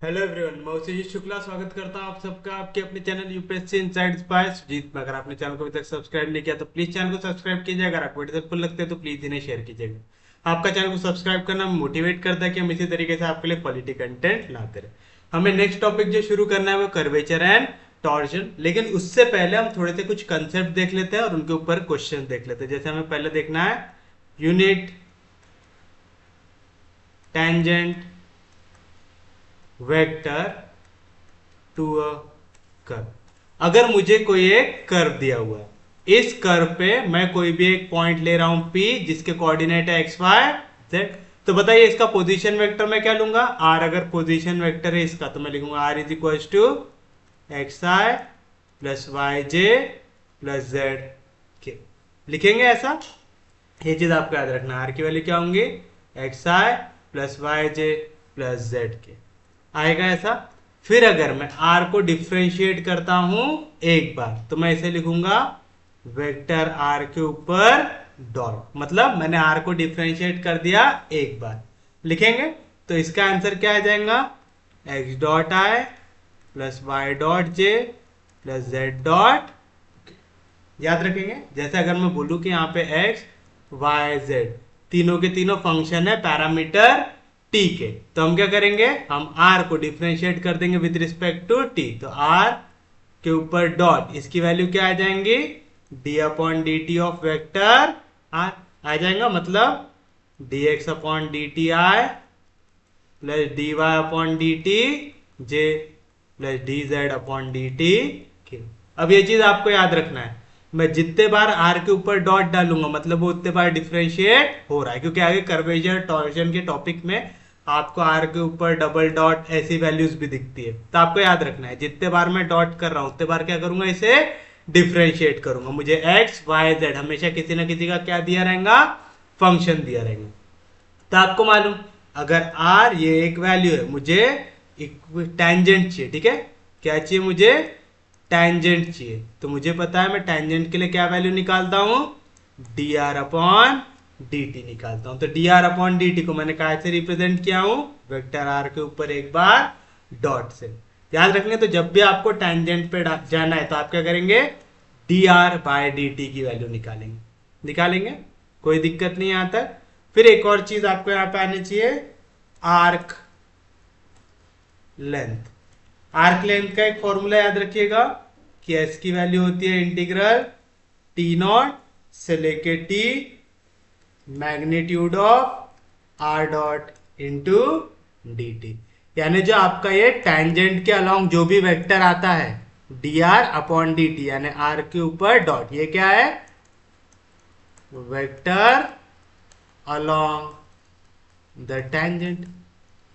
Hello everyone, मैं उसे शुक्ला स्वागत करता हूं आप सबका आपके अपने channel UPSC insides by Sujeet में। अगर आपने चैनल को अभी तक सब्सक्राइब नहीं किया तो प्लीज चैनल को सब्सक्राइब कीजिए। अगर आपको वीडियो हेल्पफुल लगते हैं तो प्लीज इन्हें शेयर कीजिएगा। आपका चैनल को सब्सक्राइब करना मोटिवेट करता है कि हम इसी तरीके से आपके लिए क्वालिटी कंटेंट लाते रहे। हमें नेक्स्ट टॉपिक जो शुरू करना है वो कर्वेचर एंड टॉर्जन, लेकिन उससे पहले हम थोड़े से कुछ कंसेप्ट देख लेते हैं और उनके ऊपर क्वेश्चन देख लेते हैं। जैसे हमें पहले देखना है unit, tangent, vector to a curve. अगर मुझे कोई एक कर्व दिया हुआ है, इस कर्व पे मैं कोई भी एक पॉइंट ले रहा हूं P जिसके कोऑर्डिनेट है एक्स वाई जेड, तो बताइए इसका पोजीशन वेक्टर मैं क्या लूंगा r। अगर पोजीशन वेक्टर है इसका तो मैं लिखूंगा r is equal to X I plus Y J plus Z K. लिखेंगे ऐसा, ये चीज आपको याद रखना। r की वैल्यू क्या होंगी, x I plus Y J plus Z के, आएगा ऐसा। फिर अगर मैं r को डिफ्रेंशिएट करता हूं एक बार तो मैं इसे लिखूंगा वेक्टर r के ऊपर डॉट, मतलब मैंने r को डिफ्रेंशिएट कर दिया एक बार। लिखेंगे तो इसका आंसर क्या आ जाएगा, x डॉट आई प्लस वाई डॉट जे प्लस जेड डॉट। याद रखेंगे, जैसे अगर मैं बोलूं कि यहाँ पे x y z तीनों के तीनों फंक्शन है पैरामीटर t के, तो हम क्या करेंगे, हम r को डिफरेंशिएट कर देंगे विद रिस्पेक्ट टू t। तो r के ऊपर डॉट, इसकी वैल्यू क्या आ जाएंगी, d upon D T of vector r आ जाएगा, मतलब dx upon D T I plus dy upon D T J plus dz upon D T के। अब ये चीज आपको याद रखना है, मैं जितने बार r के ऊपर डॉट डालूंगा मतलब वो उतने बार डिफरेंशिएट हो रहा है, क्योंकि आगे कर्वेचर टॉर्जन के टॉपिक में आपको r के ऊपर डबल डॉट ऐसी वैल्यूज भी दिखती है। तो आपको याद रखना है जितने बार मैं डॉट कर रहा हूं उतने बार क्या करूंगा, इसे डिफरेंशिएट करूंगा। मुझे x y z हमेशा किसी ना किसी का क्या दिया रहेगा, फंक्शन दिया रहेगा। तो आपको मालूम, अगर r ये एक वैल्यू है, मुझे टेंजेंट चाहिए, ठीक है, क्या चाहिए मुझे, टेंजेंट चाहिए। तो मुझे पता है मैं टेंजेंट के लिए क्या वैल्यू निकालता हूं, D R upon D T निकालता हूं। तो D R upon D T को मैंने कहा से रिप्रेजेंट किया हूं, वेक्टर आर के ऊपर एक बार डॉट से। याद रखने, तो जब भी आपको टेंजेंट पे जाना है तो आप क्या करेंगे, D R by D T की वैल्यू निकालेंगे, कोई दिक्कत नहीं आता। फिर एक और चीज आपको यहां पे आनी चाहिए, आर्क लेंथ। आर्क लेंथ का एक फॉर्मूला याद रखिएगा कि एस की वैल्यू होती है इंटीग्रल टी नॉट से लेके T magnitude of r dot into d T. यानी जो आपका ये टेंजेंट के अलोंग जो भी वेक्टर आता है D are upon D T, यानी आर के ऊपर डॉट, ये क्या है, वेक्टर अलोंग द टेंजेंट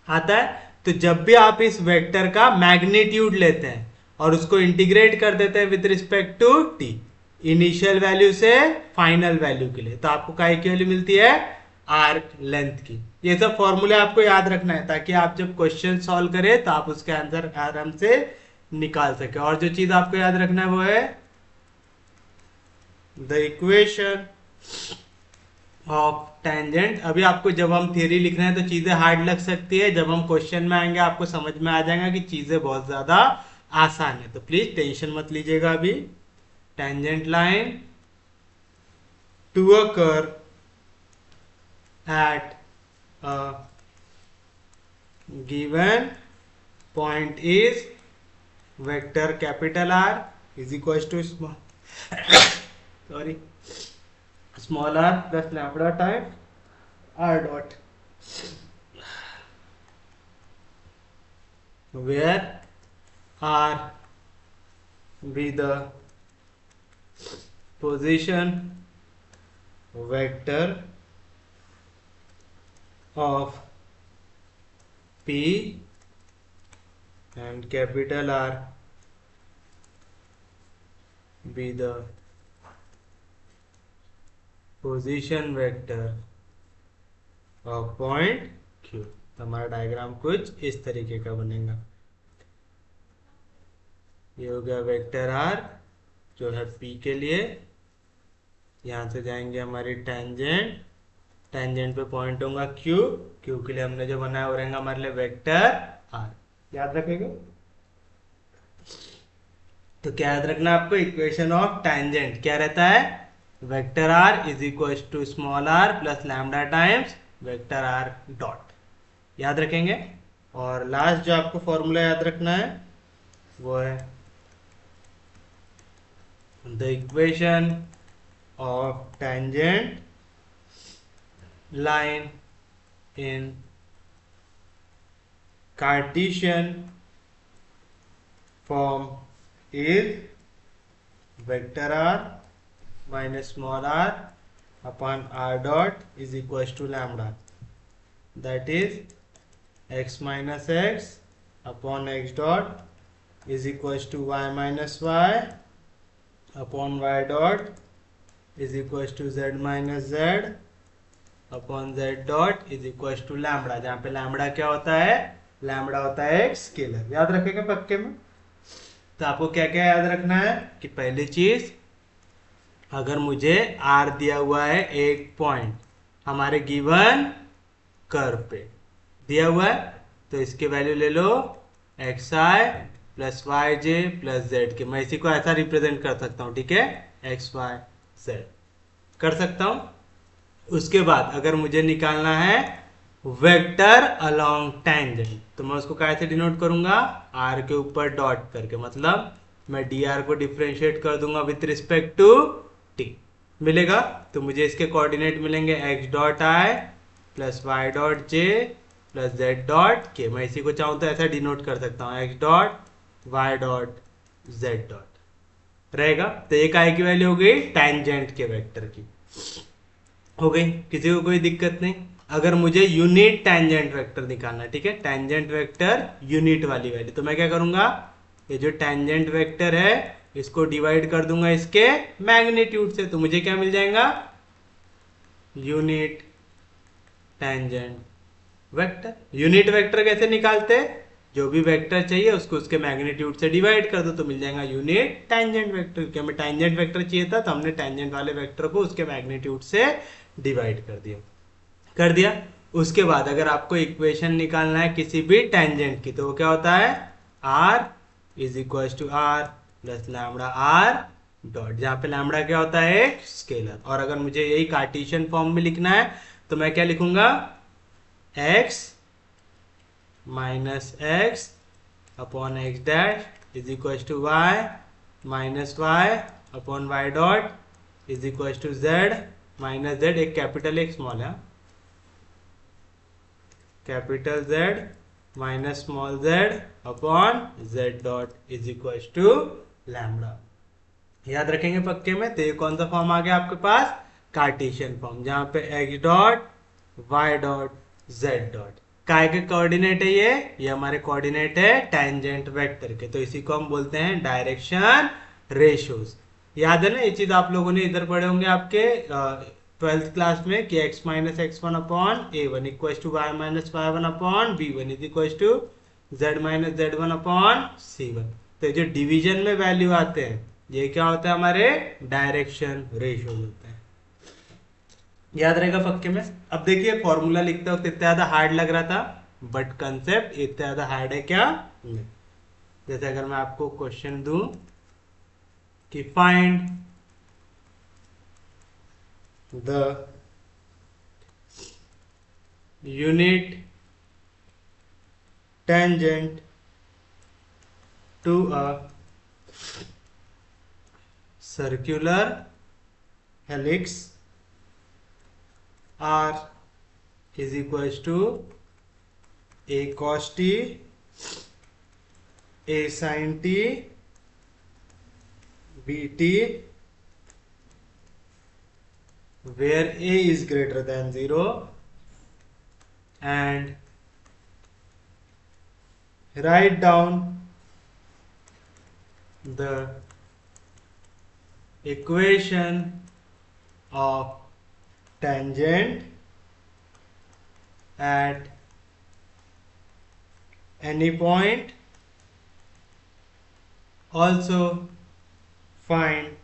आता है। तो जब भी आप इस वेक्टर का मैग्नीट्यूड लेते हैं और उसको इंटीग्रेट कर देते हैं with respect to T, initial value से फाइनल वैल्यू के लिए, तो आपको काय की वैल्यू मिलती है, आर्क लेंथ की। ये सब फॉर्मूले आपको याद रखना है ताकि आप जब क्वेश्चन सॉल्व करें तो आप उसके आंसर आराम से निकाल सके। और जो चीज आपको याद रखना है वो है द इक्वेशन ऑफ टेंजेंट। अभी आपको जब हम थ्योरी लिख रहे हैं तो चीजें हार्ड लग सकती है, जब हम क्वेश्चन में आएंगे आपको समझ में आ जाएगा कि चीजें बहुत ज्यादा आसान है। तो प्लीज टेंशन मत लीजिएगा। अभी tangent line to a curve at a given point is vector capital R is equal to sorry small r plus lambda times r dot, where r be the position vector of P and capital R be the position vector of point Q। हमारा diagram कुछ इस तरीके का बनेगा। ये हो गया vector R जो है P के लिए, यहां से जाएंगे हमारी टेंजेंट, टेंजेंट पे पॉइंट होगा Q, Q के लिए हमने जो बनाया वो रहेगा हमारे लिए वेक्टर R। याद रखेगा। तो क्या याद रखना आपको, इक्वेशन ऑफ टेंजेंट क्या रहता है, vector R is equal to small R plus lambda times vector R dot, याद रखेंगे। और लास्ट जो आपको फॉर्मूला याद रखना है वो है the equation of tangent line in Cartesian form is vector r minus small r upon r dot is equals to lambda, that is x minus x upon x dot is equals to y minus y upon y dot is equals to z minus z upon z dot is equals to lambda, जहाँ पे lambda क्या होता है, lambda होता है एक scalar, याद रखेगा पक्के में। तो आपको क्या क्या याद रखना है कि पहली चीज, अगर मुझे आर दिया हुआ है एक पॉइंट हमारे गिवन कर्व पे दिया हुआ है, तो इसकी वैल्यू ले लो x I plus Y J plus Z के, मैं इसी को ऐसा रिप्रेजेंट कर सकता हूँ, ठीक है, एक्स वाई जेड कर सकता हूँ। उसके बाद अगर मुझे निकालना है वेक्टर अलोंग टेंजेंट, तो मैं उसको कैसे डिनोट करूंगा, आर के ऊपर डॉट करके, मतलब मैं डी आर को डिफ्रेंशिएट कर दूंगा विथ रिस्पेक्ट टू टी, मिलेगा। तो मुझे इसके कोऑर्डिनेट मिलेंगे एक्स डॉट आई प्लस वाई डॉट जे प्लस जेड डॉट के, मैं इसी को चाहूँ तो ऐसा डिनोट कर सकता हूँ X dot Y dot Z dot रहेगा। तो एक आई की वैल्यू हो गई टेंजेंट के वेक्टर की, हो गई, किसी को कोई दिक्कत नहीं। अगर मुझे यूनिट टेंजेंट वेक्टर निकालना है, ठीक है, टेंजेंट वेक्टर यूनिट वाली वैल्यू, तो मैं क्या करूंगा, ये जो टेंजेंट वेक्टर है इसको डिवाइड कर दूंगा इसके मैग्नीट्यूड से, तो मुझे क्या मिल जाएगा, unit tangent vector. Unit vector कैसे निकालते, जो भी वेक्टर चाहिए उसको उसके मैग्नीट्यूड से डिवाइड कर दो तो मिल जाएगा यूनिट टेंजेंट वेक्टर। क्या हमें टेंजेंट वेक्टर चाहिए था तो हमने टेंजेंट वाले वेक्टर को उसके मैग्नीट्यूड से डिवाइड कर दिया। उसके बाद अगर आपको इक्वेशन निकालना है किसी भी टेंजेंट की, तो वो क्या होता है, R is equal to R plus lambda R dot, जहां पे लैम्बडा क्या होता है, एक स्केलर। और अगर मुझे यही कार्टेशियन फॉर्म में लिखना है तो मैं क्या लिखूंगा, x minus x upon x dash is equal to Y minus Y upon Y dot is equal to Z minus Z, एक कैपिटल एक स्मॉल है, capital Z minus small z upon z dot is equal to lambda, याद रखेंगे पक्के में। तो ये कौन सा फॉर्म आ गया आपके पास, कार्टेशियन फॉर्म, जहां पे x dot y dot z dot काय के कोऑर्डिनेट है, ये हमारे कोऑर्डिनेट है टेंजेंट वेक्टर के, तो इसी को हम बोलते हैं डायरेक्शन रेशियोज। याद है ना, ये चीज आप लोगों ने इधर पढ़े होंगे आपके 12th क्लास में कि x minus x one upon A one equal to Y minus Y one upon B one is equal to Z minus Z one upon C one. तो जो डिवीजन में वैल्यू आते हैं ये क्या होता है, हमारे डायरेक्शन रेशियो होते हैं, याद रहेगा पक्के में। अब देखिए फॉर्मूला लिखते वक्त इतना ज्यादा हार्ड लग रहा था, बट कंसेप्ट इतना ज्यादा हार्ड है क्या नहीं। जैसे अगर मैं आपको क्वेश्चन दूं कि find the unit tangent to a circular helix r is equals to a cos t a sin t b t where a is greater than 0 and write down the equation of tangent at any point, also find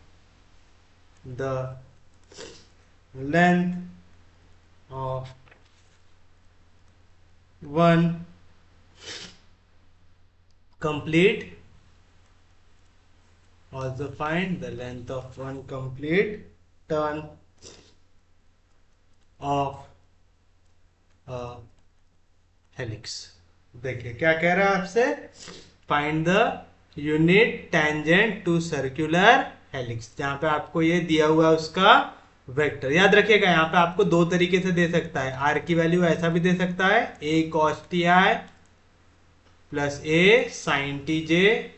the length of one complete, also find the length of one complete turn of a helix. देखिए क्या कह रहा है आपसे, find the unit tangent to circular helix. जहां पे आपको ये दिया हुआ है उसका वेक्टर, याद रखिएगा यहाँ पे आपको दो तरीके से दे सकता है, आर की वैल्यू ऐसा भी दे सकता है ए cos T I plus A sine T J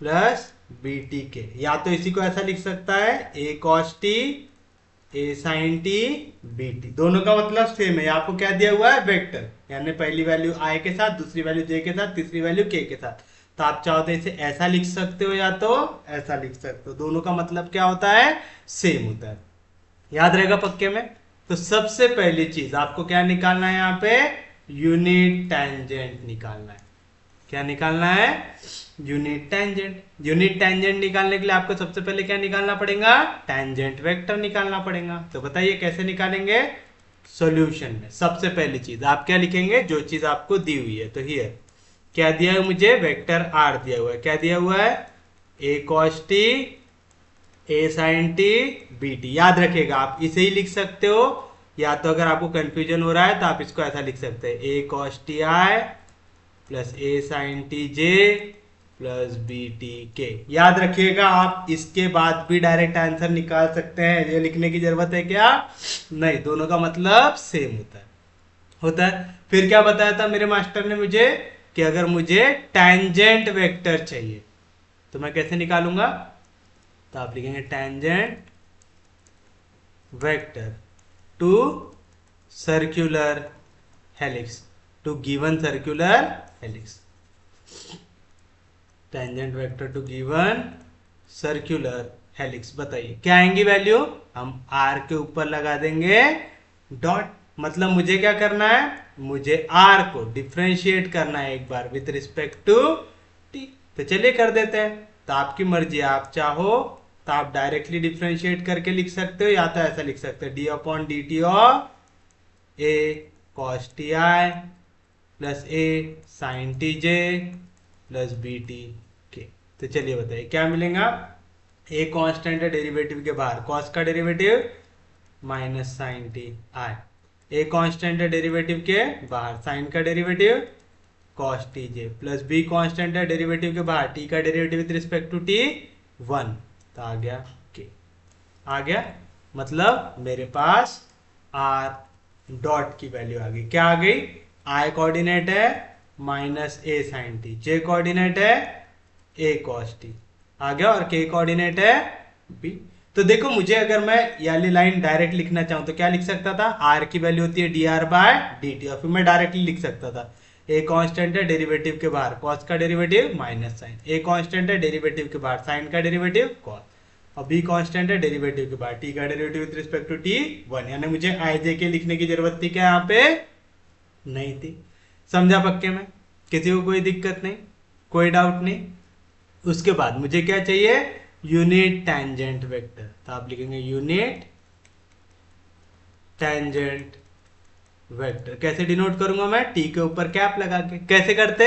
plus B T k, या तो इसी को ऐसा लिख सकता है ए cos t a sine t b t, दोनों का मतलब सेम है। आपको क्या दिया हुआ है, वेक्टर, यानी पहली वैल्यू आई के साथ, दूसरी वैल्यू जे के साथ, तीसरी वैल्यू के साथ। तो आप चाहो तो इसे ऐसा लिख सकते हो या तो ऐसा लिख सकते हो, दोनों का मतलब क्या होता है, सेम होता है। याद रहेगा पक्के में। तो सबसे पहली चीज आपको क्या निकालना है, यहाँ पे यूनिट टेंजेंट निकालना है। क्या निकालना है, यूनिट टेंजेंट। यूनिट टेंजेंट निकालने के लिए आपको सबसे पहले क्या निकालना पड़ेगा, टेंजेंट वेक्टर निकालना पड़ेगा। तो बताइए कैसे निकालेंगे, सॉल्यूशन में सबसे पहली चीज आप क्या लिखेंगे, जो चीज आपको दी हुई है। तो हियर क्या दिया है मुझे, वेक्टर आर दिया हुआ है। क्या दिया हुआ है, ए cos t a sine t b t. याद रखिएगा आप इसे ही लिख सकते हो, या तो अगर आपको कंफ्यूजन हो रहा है तो आप इसको ऐसा लिख सकते हैं a cos T I plus A sine T J plus B T k. याद रखिएगा आप इसके बाद भी डायरेक्ट आंसर निकाल सकते हैं, ये लिखने की जरूरत है क्या, नहीं, दोनों का मतलब सेम होता है। फिर क्या बताया था मेरे मास्टर ने मुझे, कि अगर मुझे टेंजेंट वेक्टर चाहिए तो मैं कैसे निकालूंगा, तो आप लिखेंगे tangent vector to circular helix, to given circular helix, tangent vector to given circular helix. बताइए क्या आएंगी वैल्यू, हम आर के ऊपर लगा देंगे डॉट, मतलब मुझे क्या करना है, मुझे आर को डिफ्रेंशिएट करना है एक bar with respect to T. तो चलिए कर देते हैं, तो आपकी मर्जी, आप चाहो तो आप डायरेक्टली डिफ्रेंशिएट करके लिख सकते हो, या तो ऐसा लिख सकते हो D upon D T of A cos T I plus A sine T J plus B T K. तो चलिए बताइए क्या मिलेगा, ए कांस्टेंट है डेरिवेटिव के बाहर, कॉस का derivative minus sine T I, A constant है डेरिवेटिव के बाहर, साइन का डेरिवेटिव कॉस टी जे प्लस बी कांस्टेंट है डेरिवेटिव के बाहर, टी का derivative with respect to T 1, तो आ गया के। आ गया मतलब मेरे पास आर डॉट की वैल्यू आ गई। क्या आ गई, आई कोऑर्डिनेट है माइनस ए साइन टी, जे कोऑर्डिनेट है ए कॉस टी आ गया, और के कोऑर्डिनेट है बी। तो देखो मुझे अगर मैं ये वाली लाइन डायरेक्ट लिखना चाहूं तो क्या लिख सकता था, आर की वैल्यू होती है D R by D T, और फिर मैं डायरेक्टली लिख सकता था ए कांस्टेंट है डेरिवेटिव के बाहर, कॉस का डेरिवेटिव माइनस साइन, ए कांस्टेंट है डेरिवेटिव के बाहर, साइन का डेरिवेटिव कॉस, और बी कांस्टेंट है डेरिवेटिव के बाहर, टी का derivative with respect to T 1। यानी मुझे आई जे के लिखने की जरूरत थी क्या, यहाँ पे नहीं थी। समझा पक्के में, किसी को कोई दिक्कत नहीं, कोई डाउट नहीं। उसके बाद मुझे क्या चाहिए, यूनिट टेंजेंट वेक्टर, तो आप लिखेंगे यूनिट टेंजेंट वेक्टर। कैसे डिनोट करूंगा मैं, टी के ऊपर कैप लगा के। कैसे करते,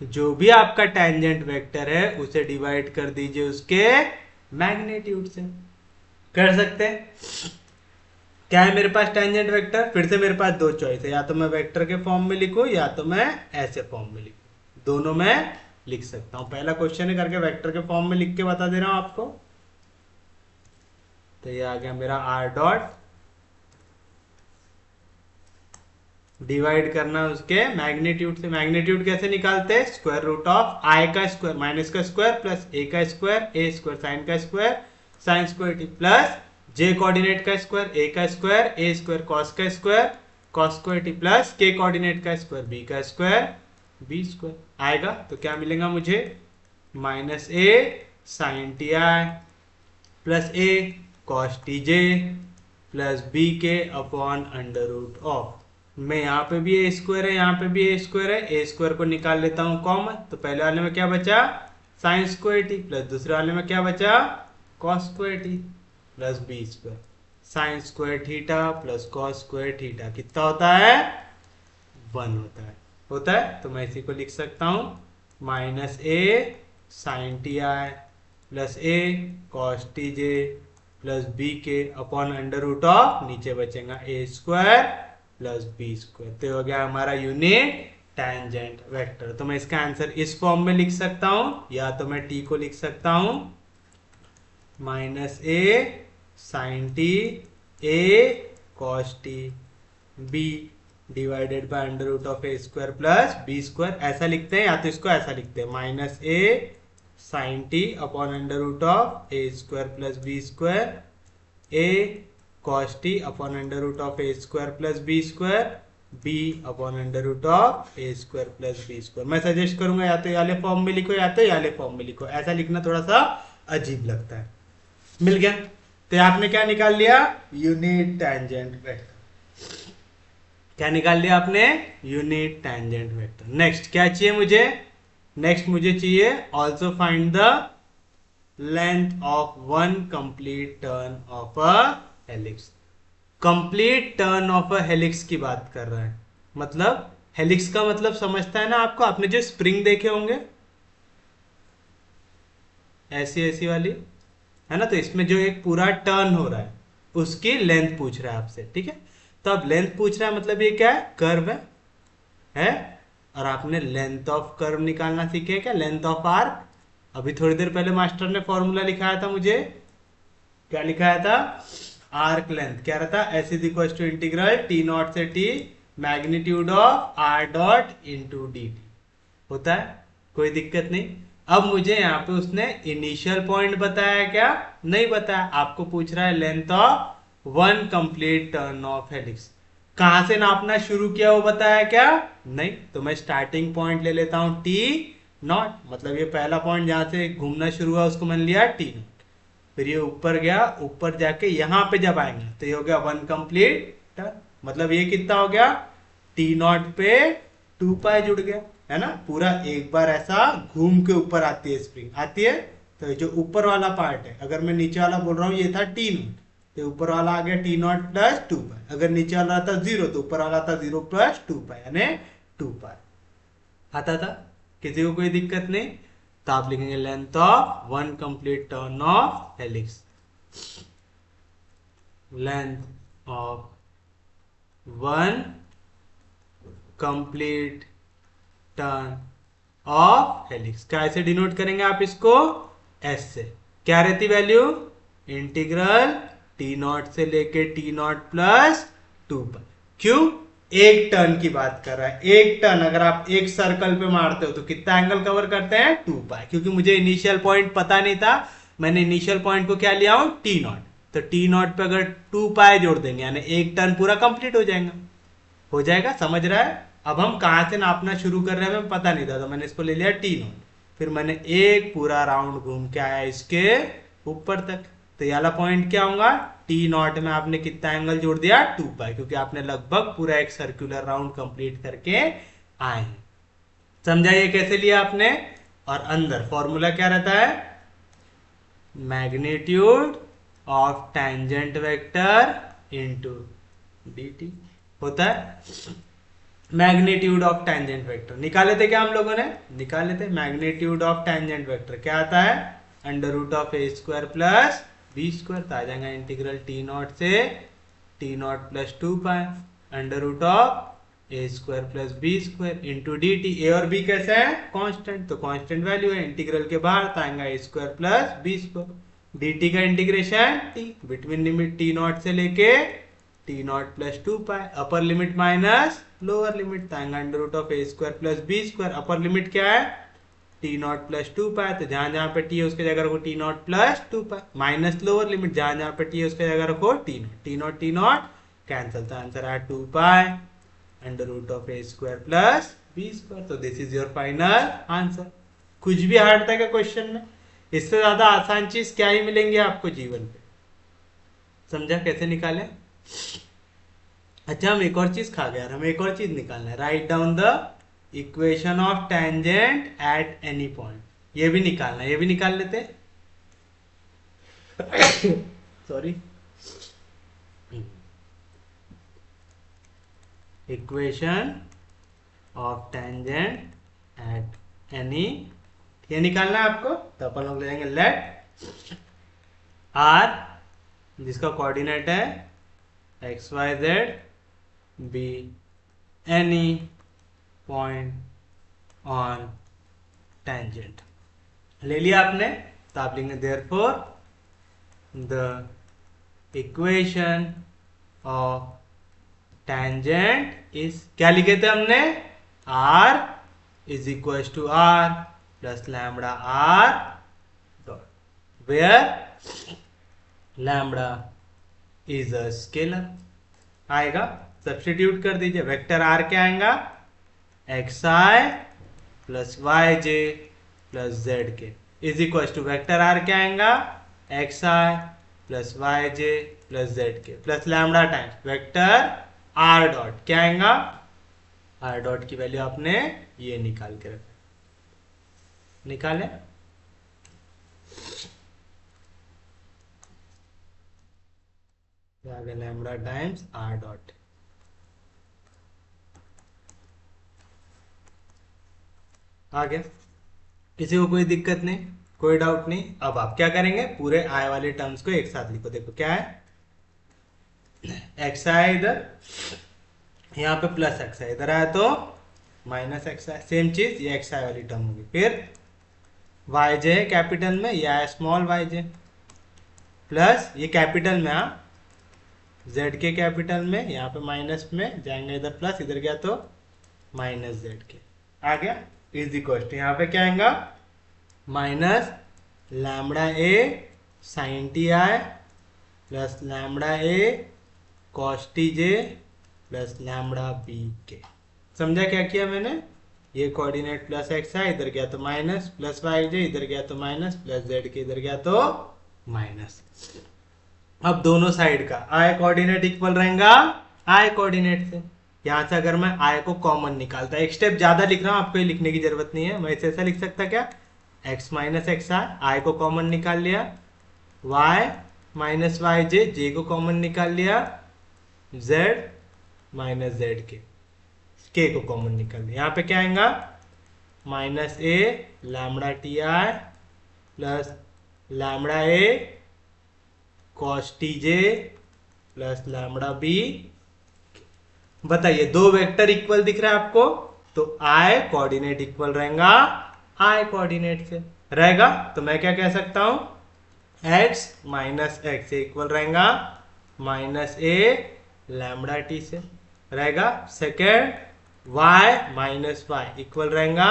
जो भी आपका टेंजेंट वेक्टर है उसे डिवाइड कर दीजिए उसके मैग्नीट्यूड से। कर सकते हैं, क्या है मेरे पास टेंजेंट वेक्टर, फिर से मेरे पास दो चॉइस है, या तो मैं वेक्टर के फॉर्म में लिखूं या तो मैं ऐसे फॉर्म में लिखूं, दोनों में लिख सकता हूं। पहला क्वेश्चन है करके वेक्टर के फॉर्म में लिख के बता दे रहा हूं आपको। तो ये आ गया मेरा आर डॉट, डिवाइड करना उसके मैग्नीट्यूड से। मैग्नीट्यूड कैसे निकालते हैं, स्क्वायर रूट ऑफ आई का स्क्वायर माइनस का स्क्वायर प्लस ए का स्क्वायर, ए स्क्वायर साइन का square sine square T, plus j coordinate का स्क्वायर ए का स्क्वायर, ए स्क्वायर कॉस का square cos square T, plus k coordinate का square b का square b square आएगा। तो क्या मिलेगा मुझे, minus A sine T I plus A cos T J plus B के अपॉन अंडर रूट ऑफ, मैं यहाँ पे भी ए स्क्वायर है, यहाँ पे भी ए स्क्वायर है, ए स्क्वायर को निकाल लेता हूँ कॉमन, तो पहले वाले में क्या बचा, साइन स्क्वायर टी, प्लस दूसरे वाले में क्या बचा, cos square T plus B square, sine square theta plus cos square theta कितना होता है 1 होता है। तो मैं इसी को लिख सकता हूं minus A sine T I plus A cos T J plus B के अपॉन अंडर रूट ऑफ नीचे बचेगा ए स्क्वायर प्लस बी स्क्वायर। तो हो गया हमारा यूनिट टैंजेंट वेक्टर। तो मैं इसका आंसर इस फॉर्म में लिख सकता हूं, या तो मैं टी को लिख सकता हूं minus A sine T A cos T B divided by under root of A square plus B square. ऐसा लिखते हैं, या तो इसको ऐसा लिखते हैं minus A sine T upon under root of A square plus B square A cos T upon under root of A square plus B square B upon under root of A square plus B square. मैं suggest करूंगा या तो ये वाले form में लिखो या तो ये वाले फॉर्म में लिखो, ऐसा लिखना थोड़ा सा अजीब लगता है। मिल गया? तो आपने क्या निकाल लिया? Unit tangent vector. क्या निकाल लिया आपने? Unit tangent vector. नेक्स्ट क्या चाहिए मुझे? नेक्स्ट मुझे चाहिए also find the length of one complete turn of a helix. Complete turn of a helix की बात कर रहा है, मतलब हेलिक्स का मतलब समझता है ना आपको? आपने जो स्प्रिंग देखे होंगे ऐसी ऐसी वाली, है ना? तो इसमें जो एक पूरा टर्न हो रहा है उसकी लेंथ पूछ रहा है आपसे, ठीक है? तो अब लेंथ पूछ रहा है मतलब ये क्या है? कर्व है? और आपने लेंथ ऑफ कर्व निकालना सीखे क्या? Length of arc. अभी थोड़ी देर पहले मास्टर ने फॉर्मूला लिखाया था मुझे, क्या लिखाया था? Arc length. क्या रहता? S is equal to integral t naught से t magnitude of r dot into d t. होता है, कोई दिक्कत नहीं। अब मुझे यहाँ पे उसने इनिशियल पॉइंट बताया क्या? नहीं बताया। आपको पूछ रहा है length of one complete turn off helix. कहां से नापना शुरू किया वो बताया क्या? नहीं। तो मैं स्टार्टिंग पॉइंट ले लेता हूं टी नॉट, मतलब ये पहला पॉइंट जहां से घूमना शुरू हुआ उसको मैंने लिया टी नॉट। फिर ये ऊपर गया, ऊपर जाके यहां पे जब आएंगे तो ये हो गया वन कंप्लीट टर्न। मतलब ये कितना हो गया? टी नॉट पे 2 पाई जुड़ गया, है ना? पूरा एक बार ऐसा घूम के ऊपर आती है स्प्रिंग, आती है। तो जो ऊपर वाला पार्ट है, अगर मैं नीचे वाला बोल रहा हूँ ये था टी नॉट, तो ऊपर वाला आ गया टी नॉट प्लस 2 पाई। अगर नीचे वाला था 0 तो ऊपर वाला था 0 प्लस 2 पाई, यानी 2 पाई आता था। किसी को कोई दिक्कत नहीं? तो आप लिखेंगे length of one complete turn off helix. Length of one complete turn off helix का ऐसे डिनोट करेंगे आप इसको? एस से। क्या रहती वैल्यू? इंटीग्रल टी नॉट से लेके टी नॉट प्लस 2 पाई। क्यों? एक टर्न की बात कर रहा है। एक टर्न अगर आप एक सर्कल पे मारते हो तो कितना एंगल कवर करते हैं? 2 पाई। क्योंकि मुझे इनिशियल पॉइंट पता नहीं था, मैंने इनिशियल पॉइंट को क्या लिया हूं? T not. तो टी नॉट पे अगर 2 पाई जोड़ देंगे यानी एक टर्न पूरा कंप्लीट हो जाएगा। हो जाएगा? समझ रहा है? अब हम कहां से नापना शुरू कर रहे हैं हमें पता नहीं था, तो मैंने इसको ले लिया टी नॉट। फिर मैंने एक पूरा राउंड घूम के आया इसके ऊपर तक। तो ये वाला पॉइंट क्या होगा? टी नॉट में आपने कितना एंगल जोड़ दिया? 2 पाई, क्योंकि आपने लगभग पूरा एक सर्कुलर राउंड कंप्लीट करके आए हैं। समझा ये कैसे लिया आपने? और अंदर फॉर्मूला क्या रहता है? Magnitude of tangent vector into dt होता है। मैग्नीट्यूड ऑफ टैंजेंट वेक्टर निकाले थे क्या हम लोगों ने? निकाले थे। मैग्नीट्यूड ऑफ टैंजेंट वेक्टर क्या आता है? Under root of A square plus B square. तो आ जाएगा इंटीग्रल टी नॉट से t naught plus 2 pi under root of A square plus B square into d t. A और b कैसे है? कांस्टेंट, तो कांस्टेंट वैल्यू है। Integral के बाहर तो आएगा a square plus B square. D t का integration t between limit t naught से लेके t naught plus 2 pi. Upper limit minus lower limit आएगा under root of A square plus B square. Upper limit क्या है? T naught plus 2 pi. तो जहां जहां पे टी है उसके जगह रखो t naught plus 2 pi. Minus lower limit, जहां जहां पे टी है उसके जगह रखो t naught. T naught cancel, तो आंसर आया 2 pi under root of A square plus B square. तो this is your final answer. कुछ भी हार्ड था क्या क्वेश्चन में? इससे ज्यादा आसान चीज क्या ही मिलेंगी आपको जीवन पे। समझा कैसे निकाले? अच्छा हम एक और चीज खा गया, हमें एक और चीज निकालना है। Write down the equation of tangent at any point. ये भी निकालना है, ये भी निकाल लेते। Sorry, equation of tangent at any, ये निकालना है आपको। तो अपन लोग ले लेंगे लेट आर, जिसका कोऑर्डिनेट है X Y Z, be any point on tangent. ले लिया आपने, तो आप लिखेंगे therefore the equation of tangent is, क्या लिखे थे हमने, R is equal to R plus lambda R dot, where lambda is a scalar. आएगा, सब्स्टिट्यूट कर दीजिए, वेक्टर आर क्या आएगा, X I plus Y J plus Z K is equal to vector R क्या आएगा, X I plus Y J plus Z K plus lambda times vector R dot क्या आएगा, are dot की value आपने ये निकाल के रखा, निकाले, लैम्बडा टाइम्स आर डॉट। आ गया, किसी को कोई दिक्कत नहीं, कोई डाउट नहीं। अब आप क्या करेंगे, पूरे आई वाले टर्म्स को एक साथ लिखो। देखो क्या है, एक्स आई इधर, यहाँ पे प्लस एक्स आई, इधर आया तो माइनस एक्स आई, सेम चीज ये एक्स आई वाली टर्म होगी। फिर वाई जे है कैपिटल में, या स्मॉल वाई जे प्लस ये कैपिटल में, हाँ जेड के कैपिटल में, यहाँ पे माइनस में जाएंगे, इधर प्लस, इधर गया तो माइनस जेड के। आ गया, इज इक्वल टू यहाँ पे क्या आएगा, minus lambda A sine T I plus lambda A cos T J plus lambda B K. समझा क्या किया मैंने, ये कोऑर्डिनेट प्लस एक्स है, इधर गया तो माइनस, प्लस वाई जे इधर गया तो माइनस, प्लस जेड के इधर गया तो माइनस। अब दोनों साइड का आई कोऑर्डिनेट इक्वल रहेगा आई कोऑर्डिनेट से। यहां से अगर मैं आई को कॉमन निकालता, एक स्टेप ज्यादा लिख रहा हूं, आपको ये लिखने की जरूरत नहीं है, मैं इसे ऐसा लिख सकता क्या, एक्स माइनस एक्स आई को कॉमन निकाल लिया, वाई माइनस वाई जे, जे को कॉमन निकाल लिया, जेड माइनस जेड के को कॉमन निकाल लिया। यहाँ पे क्या आएगा, minus A lambda T I plus lambda A cos T J plus lambda B. बताइए, दो वेक्टर इक्वल दिख रहा है आपको, तो आई कोऑर्डिनेट इक्वल रहेगा आई कोऑर्डिनेट से रहेगा, तो मैं क्या कह सकता हूं, x माइनस एक्स इक्वल रहेगा माइनस ए लैम्बडा टी से रहेगा। Second, y minus Y equal रहेगा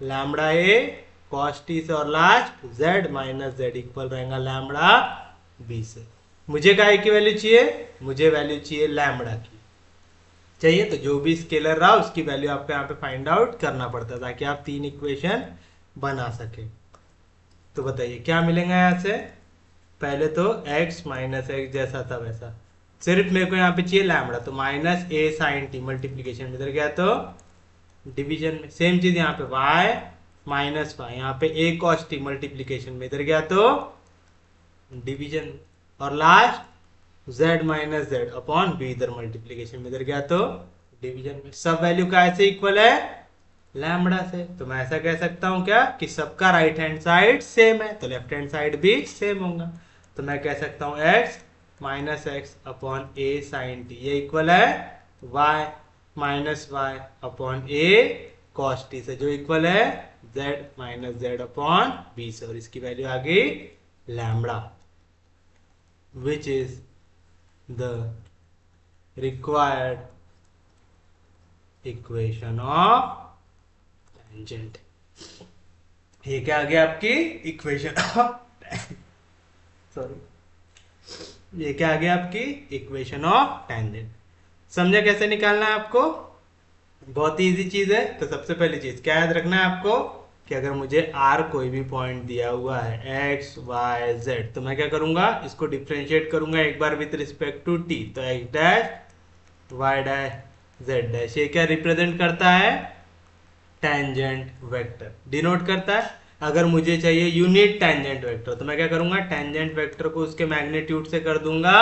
लैम्बडा ए कॉस टी से, और last z minus Z equal रहेगा लैम्बडा बी से। मुझे काय की वैल्यू चाहिए, मुझे वैल्यू चाहिए लैम्बडा की चाहिए, तो जो भी स्केलर रहा उसकी वैल्यू आपको यहाँ पे फाइंड आउट करना पड़ता है ताकि आप तीन इक्वेशन बना सके। तो बताइए क्या मिलेगा यहाँ से, पहले तो x माइनस एक्स जैसा था वैसा, सिर्फ मेरे को यहाँ पे चाहिए लैम्बडा, तो माइनस ए साइन टी मल्टीप्लीकेशन में इधर गया तो डिवीजन में, सेम चीज यहाँ पे y माइनस वाई, यहाँ पे ए कॉस टी मल्टीप्लीकेशन में इधर गया तो डिवीजन में, और last z minus Z upon B इधर मल्टीप्लीकेशन में इधर गया तो डिवीजन में। सब वैल्यू का ऐसे इक्वल है लैम्बडा से, तो मैं ऐसा कह सकता हूं क्या कि सबका राइट हैंड साइड सेम है, तो लेफ्ट हैंड साइड भी सेम होगा, तो मैं कह सकता हूं x minus x upon A sine T, ये इक्वल है y minus Y upon A cos T से, जो इक्वल है z minus Z upon B से, और इसकी वैल्यू आ गई lambda, which is the required equation of tangent. ये क्या आ गया आपकी इक्वेशन ऑफ सॉरी, ये क्या आ गया आपकी इक्वेशन ऑफ टेंजेंट। समझा कैसे निकालना है आपको, बहुत ही इजी चीज है। तो सबसे पहली चीज क्या याद रखना है आपको कि अगर मुझे r कोई भी पॉइंट दिया हुआ है x y z, तो मैं क्या करूंगा, इसको डिफरेंशिएट करूंगा एक बार विद रिस्पेक्ट टू t, तो x dash y dash z dash, ये क्या रिप्रेजेंट करता है, टेंजेंट वेक्टर डिनोट करता है। अगर मुझे चाहिए यूनिट टेंजेंट वेक्टर, तो मैं क्या करूंगा, टेंजेंट वेक्टर को उसके मैग्नीट्यूड से कर दूंगा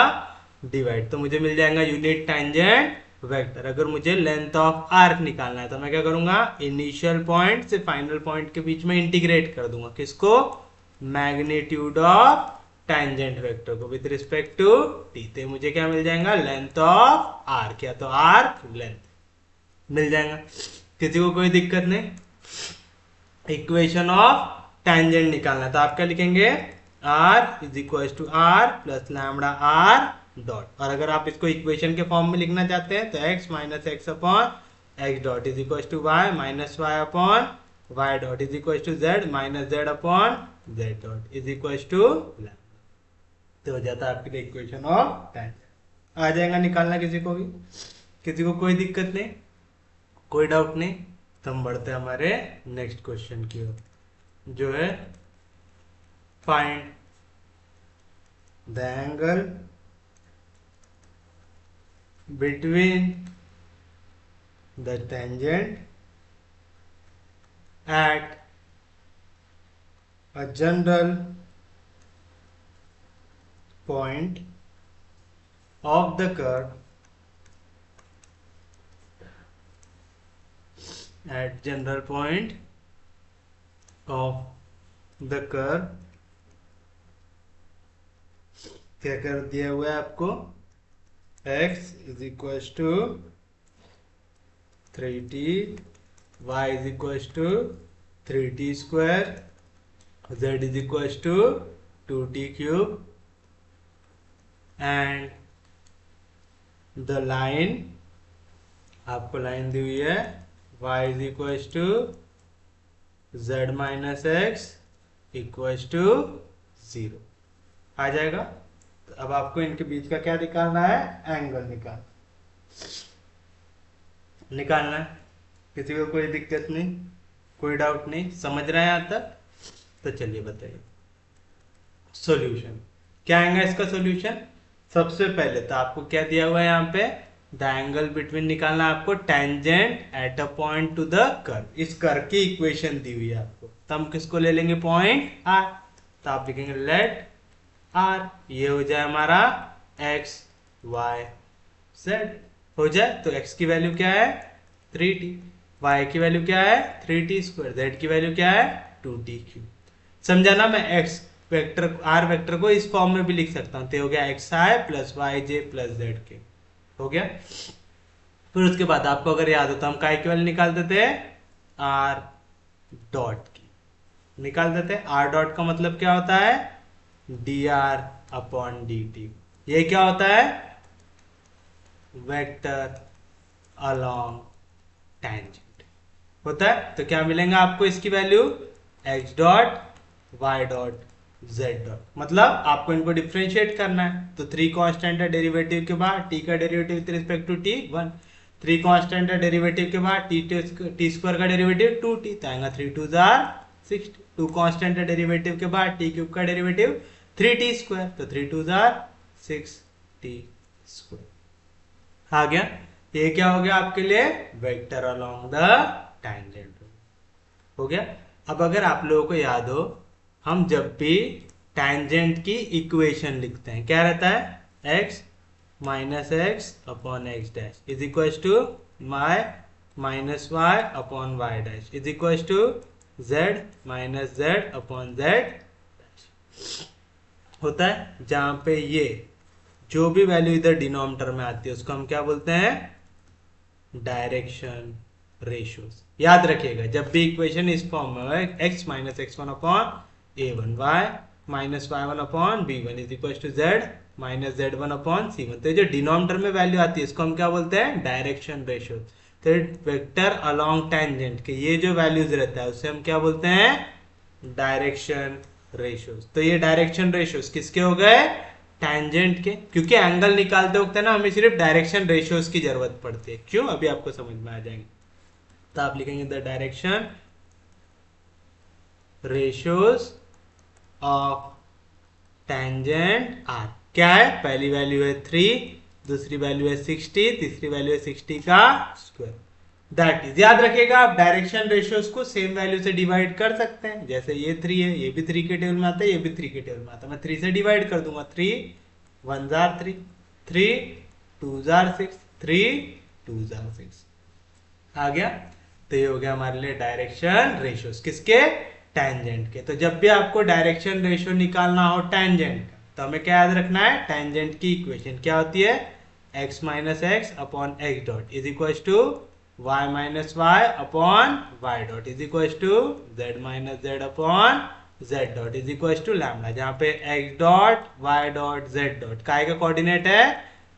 डिवाइड, तो मुझे मिल जाएगा यूनिट टेंजेंट वेक्टर। अगर मुझे लेंथ ऑफ आर्क निकालना है तो मैं क्या करूंगा, इनिशियल पॉइंट से फाइनल पॉइंट के बीच में इंटीग्रेट कर दूंगा किसको, मैग्नीट्यूड ऑफ टेंजेंट वेक्टर को विद रिस्पेक्ट टू टी। तो मुझे क्या मिल जाएगा, लेंथ ऑफ आर्क, या तो आर्क लेंथ मिल जाएगा। किसी को कोई दिक्कत नहीं। इक्वेशन ऑफ टेंजेंट निकालना है तो आप क्या लिखेंगे, r is equal to R plus lambda R dot. और अगर आप इसको इक्वेशन के फॉर्म में लिखना चाहते हैं तो x minus x upon x dot is equal to Y minus Y upon Y dot is equal to Z minus Z upon z dot is equal to lambda. तो हो जाता है आपके लिए इक्वेशन ऑफ टेंजेंट। आ जाएगा निकालना किसी को भी, किसी को कोई दिक्कत नहीं, कोई डाउट नहीं। तो हम बढ़ते हैं हमारे नेक्स्ट क्वेश्चन की ओर, जो है find the angle between the tangent at a general point of the curve at general point of the curve। क्या कर दिया हुआ है आपको, x is equal to 3t, y is equal to 3t square, z is equal to 2t cube and the line, आपको line दी हुई है y is equal to z minus x equal to 0 आ जाएगा। तो अब आपको इनके बीच का क्या निकालना है, एंगल निकालना है। किसी को कोई दिक्कत नहीं, कोई डाउट नहीं, समझ रहे हैं यहाँ तक? तो चलिए बताइए सॉल्यूशन क्या आएगा इसका सॉल्यूशन। सबसे पहले तो आपको क्या दिया हुआ है यहाँ पे, द एंगल बिटवीन निकालना है आपको tangent at a point two the curve. इस कर्व की इक्वेशन दी हुई है आपको, तो हम किसको ले लेंगे, पॉइंट आर। तो आप लिखेंगे लेट आर, ये हो जाए हमारा एक्स वाई जेड हो जाए। तो एक्स की वैल्यू क्या है 3t, वाई की वैल्यू क्या है 3t स्क्वायर, जेड की वैल्यू क्या है 2t क्यूब। समझा ना। मैं एक्स वेक्टर आर वेक्टर को इस फॉर्म में भी लिख सकता हूँ, तो हो गया x I plus Y J plus Z के, हो गया। फिर उसके बाद आपको अगर याद हो तो हम काय की वैल्यू निकाल देते हैं, आर डॉट की निकाल देते हैं। आर डॉट का मतलब क्या होता है, D are upon D T. ये क्या होता है, वेक्टर अलोंग टेंजेंट होता है। तो क्या मिलेंगे आपको इसकी value, x dot Y dot Z dot. मतलब आपको इनको डिफ्रेंशिएट करना है। तो 3 कांस्टेंट है डेरिवेटिव के बाद, टी का derivative with respect to T 1, 3 constant है डेरिवेटिव के बाद, टी स्क्वायर का डेरिवेटिव 2t, तो आएगा 3 2 6, 2 कांस्टेंट है डेरिवेटिव के बाद, टी क्यूब का डेरिवेटिव 3t स्क्वायर, तो 3 2 6t स्क्वायर आ गया। ये क्या हो गया आपके लिए, वेक्टर अलोंग द टेंजेंट हो गया। अब अगर आप लोगों को याद हो, हम जब भी टेंजेंट की इक्वेशन लिखते हैं क्या रहता है, x minus x upon x dash is equal to y minus Y upon y dash is equal to z minus Z upon z होता है। जहां पे ये जो भी वैल्यू इधर डिनोमिनेटर में आती है उसको हम क्या बोलते हैं, डायरेक्शन रेशियोज। याद रखिएगा जब भी इक्वेशन इस फॉर्म में है, x minus x one upon a1, y minus y1 upon b1 is equal to z minus z1 upon c1। तो जो डिनोमिनेटर में वैल्यू आती है इसको हम क्या बोलते हैं, डायरेक्शन रेशियो। तो वेक्टर अलोंग टेंजेंट के ये जो वैल्यूज रहता है उसे हम क्या बोलते हैं, डायरेक्शन रेशियोज। तो ये डायरेक्शन रेशियोज किसके हो गए, टेंजेंट के। क्योंकि एंगल निकालते वक्त ना हमें सिर्फ डायरेक्शन रेशियोज की जरूरत पड़ती है। क्यों, अभी आपको समझ में आ जाएंगे। तो आप लिखेंगे the direction ratios of tangent are. क्या है, पहली वैल्यू है 3, दूसरी वैल्यू है 60, तीसरी वैल्यू है 60 का स्क्वायर। दैट इज, याद रखिएगा आप डायरेक्शन रेशियोज को सेम वैल्यू से डिवाइड कर सकते हैं। जैसे ये 3 है, ये भी 3 के टेबल में आता है, ये भी 3 के टेबल में आता है। मैं 3 से डिवाइड कर दूंगा, 3 1 3, 3 2 6, 3 2 जार 6 आ गया। तो ये हो गया हमारे लिए डायरेक्शन रेशियोज, किसके, टेंजेंट के। तो जब भी आपको डायरेक्शन रेशियो निकालना हो टेंजेंट का, तो हमें क्या याद रखना है, टेंजेंट की इक्वेशन क्या होती है, x minus x upon x dot is equal to y minus Y upon Y dot is equal to z minus Z upon z dot is equal to lambda, जहाँ पे x dot y dot z dot काय का coordinate है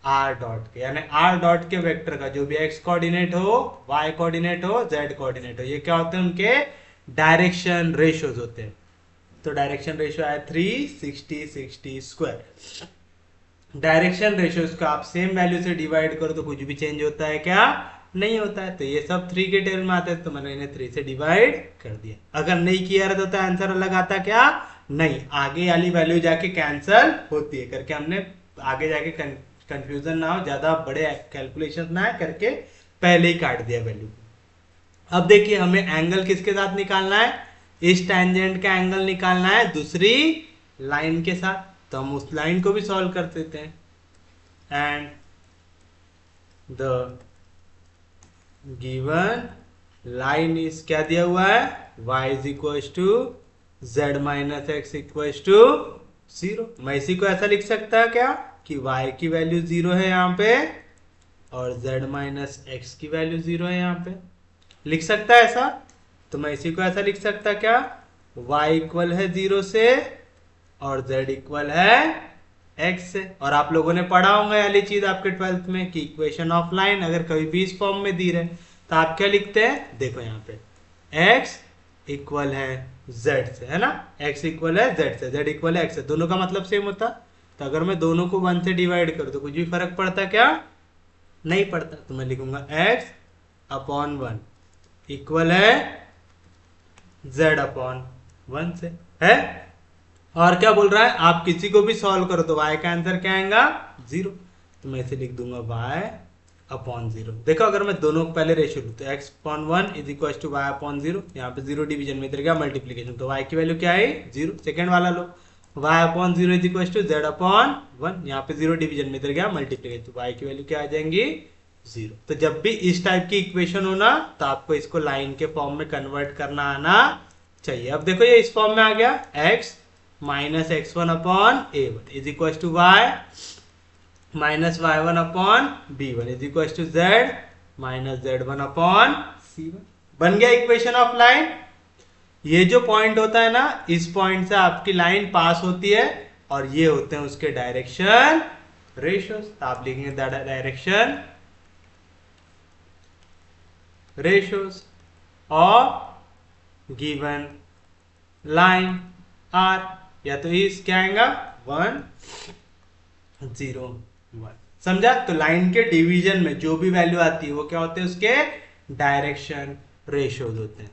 r dot के, यानी r dot के vector का जो भी x कोऑर्डिनेट हो, y कोऑर्डिनेट हो, z कोऑर्डिनेट हो, ये क्या होते हैं, उनके डायरेक्शन रेशियोज होते हैं। तो डायरेक्शन रेशियो है 360 स्क्वायर। डायरेक्शन रेशियोज को आप सेम वैल्यू से डिवाइड करो तो कुछ भी चेंज होता है क्या, नहीं होता है। तो ये सब 3 के टेबल में आते हैं, तो मैंने इन्हें 3 से डिवाइड कर दिया। अगर नहीं किया रहता तो आंसर अलग आता क्या, नहीं, आगे वाली वैल्यू जाके कैंसल होती है करके हमने आगे जाके कंफ्यूजन ना हो, ज्यादा बड़े कैलकुलेशन ना करके पहले ही काट दिया वैल्यू। अब देखिए हमें एंगल किसके साथ निकालना है, इस टेंजेंट का एंगल निकालना है दूसरी लाइन के साथ, तो हम उस लाइन को भी सॉल्व कर देते हैं। And the given line is क्या दिया हुआ है, y is equal to z minus x equal to 0। मैं इसी को ऐसा लिख सकता है क्या कि y की वैल्यू 0 है यहाँ पे और z माइनस एक्स की वैल्यू 0 है यहाँ पे, लिख सकता है ऐसा। तो मैं इसी को ऐसा लिख सकता क्या, y इक्वल है 0 से और z इक्वल है x से। और आप लोगों ने पढ़ा होगा वाली चीज आपके 12th में कि इक्वेशन ऑफ लाइन अगर कभी भी इस फॉर्म में दी रहे तो आप क्या लिखते हैं, देखो यहाँ पे x इक्वल है z से, है ना, x इक्वल है z से, z इक्वल है x से, दोनों का मतलब सेम होता। तो अगर मैं दोनों को 1 से डिवाइड करूँ तो कुछ भी फर्क पड़ता क्या, नहीं पड़ता। तो मैं लिखूंगा x अपॉन 1 इक्वल है z अपॉन 1 से, है। और क्या बोल रहा है, आप किसी को भी सॉल्व करो तो y का आंसर क्या आएगा, 0। तो मैं इसे लिख दूंगा y अपॉन 0। देखो अगर मैं दोनों को पहले रेशियो लूं तो x upon 1 is equal to y upon 0, यहाँ पे 0 डिवीजन में इधर क्या मल्टीप्लीकेशन, तो y की वैल्यू क्या है 0। सेकंड वाला लो, y upon 0 is equal to z upon 1, यहाँ पे 0 डिवीजन में इधर क्या मल्टीप्लीकेशन, तो y की वैल्यू क्या आ जाएंगी 0। तो जब भी इस टाइप की इक्वेशन हो ना तो आपको इसको लाइन के फॉर्म में कन्वर्ट करना आना चाहिए। अब देखो ये इस फॉर्म में आ गया, x minus x1 upon a1 is equal to y minus y1 upon b1 is equal to z minus z1 upon c1। बन गया इक्वेशन ऑफ लाइन। ये जो पॉइंट होता है ना, इस पॉइंट से आपकी लाइन पास होती है और ये होते हैं उसके डायरेक्शन रेशियोज। आप लिखेंगे direction ratios of given line are, या तो इस क्या आएगा 1 0 1, समझा। तो लाइन के डिवीजन में जो भी वैल्यू आती है वो क्या होते हैं, उसके डायरेक्शन रेशियोज होते हैं।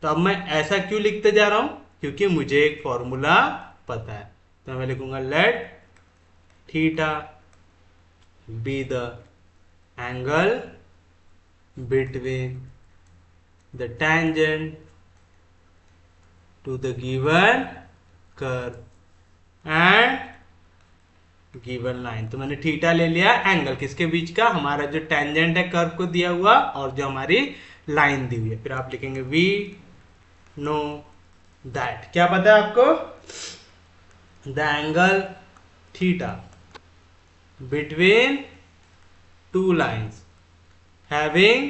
तो अब मैं ऐसा क्यों लिखते जा रहा हूं, क्योंकि मुझे एक फॉर्मूला पता है। तो मैं लिखूंगा let theta be the angle between the tangent to the given curve and given line। तो मैंने थीटा ले लिया, एंगल किसके बीच का, हमारा जो टेंजेंट है कर्व को दिया हुआ और जो हमारी लाइन दी हुई है। फिर आप लिखेंगे वी नो दैट, क्या पता है आपको, the angle theta between two lines having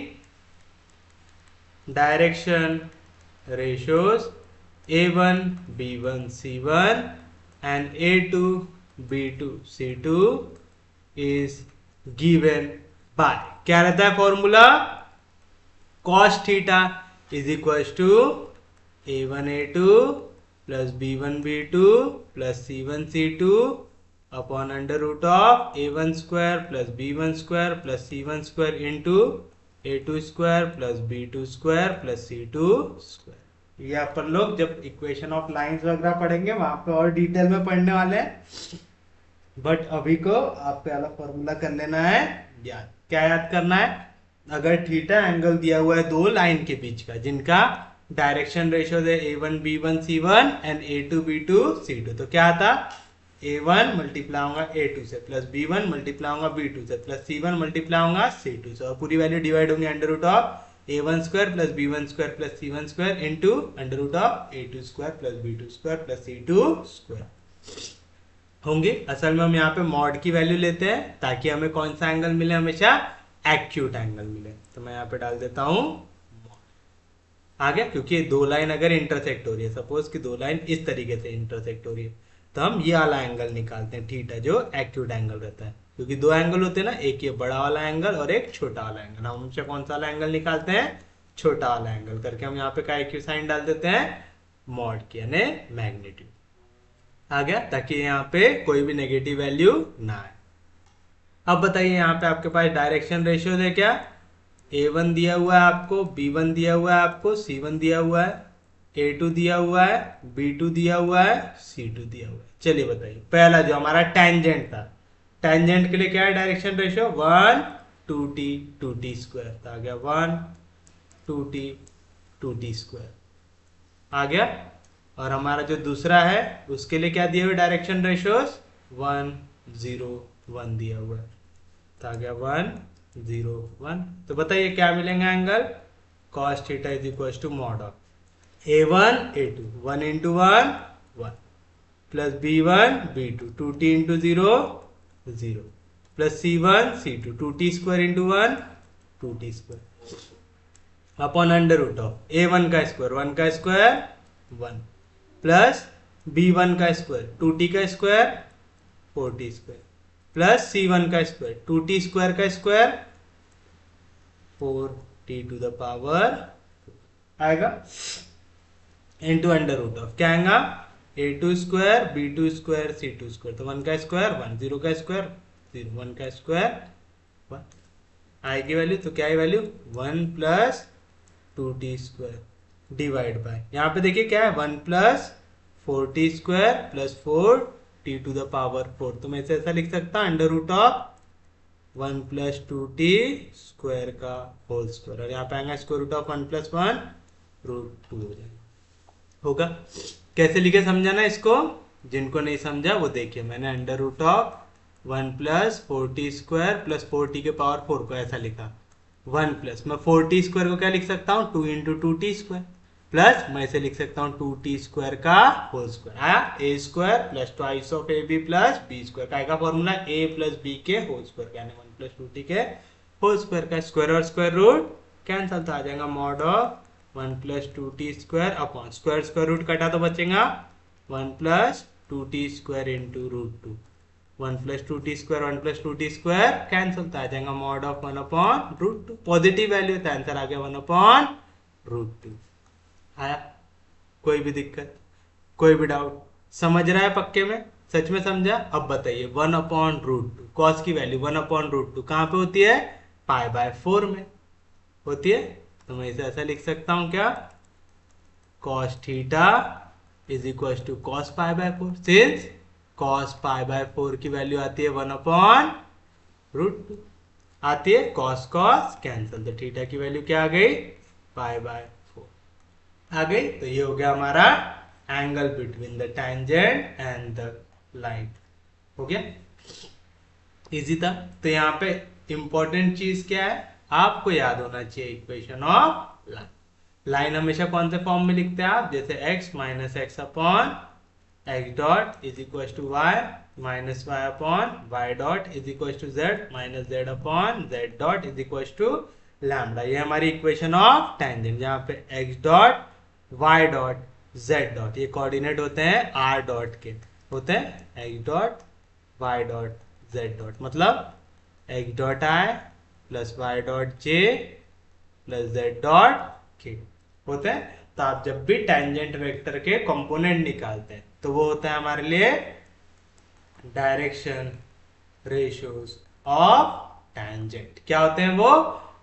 direction ratios a1 b1 c1 and a2 b2 c2 is given by, क्या रहता है formula, cos theta is equal to a1 a2 plus b1 b2 plus c1 c2 upon under root of a1 square plus b1 square plus c1 square into a2 square plus b2 square plus c2 square. ये आप लोग जब equation of lines वगैरह पढ़ेंगे वहां पे और detail में पढ़ने वाले हैं, बट अभी को आप पहला फॉर्मूला कर लेना है याद। क्या याद करना है, अगर थीटा एंगल दिया हुआ है दो लाइन के बीच का जिनका डायरेक्शन रेशियो है a1 b1 c1 and a2 b2 c2, तो क्या आता A1 मल्टीप्लाई होगा A2 से प्लस B1 मल्टीप्लाई होगा B2 से प्लस C1 मल्टीप्लाई होगा C2 से और पूरी वैल्यू डिवाइड होंगी under root of A1 square plus B1 square plus C1 square into under root of A2 square plus B2 square plus C2 square होंगे। असल में हम यहाँ पे मॉड की वैल्यू लेते हैं ताकि हमें कौन सा एंगल मिले, हमेशा एक्यूट एंगल मिले। तो मैं यहाँ पे डाल देता हूँ आ गया, क्योंकि दो लाइन अगर इंटरसेक्ट हो रही है, सपोज कि दो लाइन इस तरीके से इंटरसेक्ट हो रही है, तो हम ये वाला एंगल निकालते हैं थीटा, जो एक्यूट एंगल रहता है। क्योंकि दो एंगल होते हैं ना, एक ये बड़ा वाला एंगल और एक छोटा वाला एंगल, हम हमेशा कौन सा वाला एंगल निकालते हैं, छोटा वाला एंगल करके हम यहाँ पे का एक्यू साइन डाल देते हैं मॉड की, यानी मैग्नीट्यूड आ गया, ताकि यहाँ पे कोई भी नेगेटिव वैल्यू ना आए। अब बताइए यहाँ पे आपके पास डायरेक्शन रेशियो है क्या, A1 दिया हुआ है आपको, B1 दिया हुआ है आपको, C1 दिया हुआ है, A2 दिया हुआ है, B2 दिया हुआ है, C2 दिया हुआ है। चलिए बताइए, पहला जो हमारा टेंजेंट था, टेंजेंट के लिए क्या है direction ratio 1 2t 2t square, तो आ गया 1 2t 2t स्क्वायर आ गया। और हमारा जो दूसरा है उसके लिए क्या दिए हुए डायरेक्शन रेशियोस 1 0 1 दिया हुआ है, तो आ गया 1 0 1। तो बताइए क्या मिलेंगे angle, cos theta is equal to mod of A1 A2 1 into 1 1 plus B1 B2 2t into 0 0 plus C1 C2 2t square into 1 2t square upon under root of A1 का स्क्वायर 1 का स्क्वायर 1 प्लस B1 का square 2t का square 4t square plus C1 का square 2t square का square 4t to the power आएगा into under root of क्या आएगा A2 square B2 square C2 square, तो 1 का स्क्वायर 1 0 का स्क्वायर 0 1 का स्क्वायर 1 आएगी वैल्यू, तो क्या है value 1 plus 2t square divide by यहाँ पे देखिए क्या है 1 plus 4t square plus 4t to the power 4, तो मैं इसे ऐसा लिख सकता हूँ under root of 1 plus 2t square का होल स्क्वायर, और यहाँ पे आएगा square root of 1 plus 1 root 2 हो जाएगा। होगा कैसे लिखे समझाना इसको, जिनको नहीं समझा वो देखिए, मैंने under root of 1 plus 4t square plus 4t के पावर 4 को ऐसा लिखा 1 प्लस मैं 4t स्क्वायर को क्या लिख सकता हूँ 2 इंटू 2t स्क्वायर प्लस मैं इसे लिख सकता हूँ 2t स्क्वायर का होल स्क्वायर आया a square plus twice of ab plus b square का आएगा फॉर्मूला a प्लस b के होल स्क्वायर यानी 1 प्लस 2t के होल स्क्वायर का स्क्वायर और स्क्वायर रूट कैंसल, तो आ जाएगा mod of 1 plus 2t square upon square square root कटा तो बचेगा 1 plus 2t square into root 2 1 plus 2t square 1 plus 2t square cancel, तो आ जाएगा mod of 1 upon root 2 positive value तो आंसर आ गया 1 अपॉन रूट 2 आया। कोई भी दिक्कत कोई भी डाउट समझ रहा है पक्के में, सच में समझा। अब बताइए 1 अपॉन रूट 2 कॉस की वैल्यू 1 अपॉन रूट 2 कहाँ पे होती है पाई बाय 4 में होती है, तो मैं इसे ऐसा लिख सकता हूं क्या cos theta is equal to cos pi by 4 since cos pi by 4 की वैल्यू आती है 1 अपॉन रूट 2 आती है, cos cos कैंसल, तो थीटा की वैल्यू क्या आ गई पाई बाय 4 आ गई। तो ये हो गया हमारा angle between the tangent and the line, हो गया इजी था। तो यहाँ पे इंपॉर्टेंट चीज क्या है आपको याद होना चाहिए इक्वेशन ऑफ लाइन। लाइन हमेशा कौन से फॉर्म में लिखते हैं आप, जैसे x minus x upon x dot is equal to Y minus Y upon Y dot is equal to Z minus Z upon z dot is equal to lambda. ये हमारी इक्वेशन ऑफ टेंजेंट, जहाँ पे x dot Y dot Z dot ये coordinate होते हैं r dot के, होते हैं x dot Y dot Z dot, मतलब x डॉट आई प्लस वाई डॉट जे प्लस जेड डॉट के होते हैं। तो आप जब भी टेंजेंट वेक्टर के कंपोनेंट निकालते हैं तो वो होता है हमारे लिए डायरेक्शन रेशियोज ऑफ टेंजेंट। क्या होते हैं वो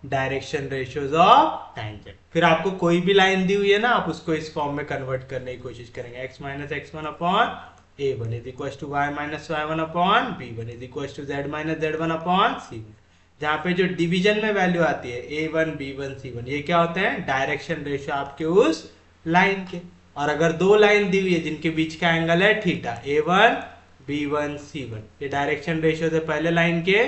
डायरेक्शन रेशियोज ऑफ टेंजेंट। फिर आपको कोई भी लाइन दी हुई है ना, आप उसको इस फॉर्म में कन्वर्ट करने की कोशिश करेंगे, x minus x1 upon a1 is equal to y minus y1 upon b1 is equal to z minus z1 upon c1। जहाँ पे जो डिवीजन में वैल्यू आती है a1 b1 c1 ये क्या होते हैं डायरेक्शन रेशियो आपके उस लाइन के। और अगर दो लाइन दी हुई है जिनके बीच का एंगल है थीटा a1 B1 C1, ये डायरेक्शन रेशियो थे पहले लाइन के।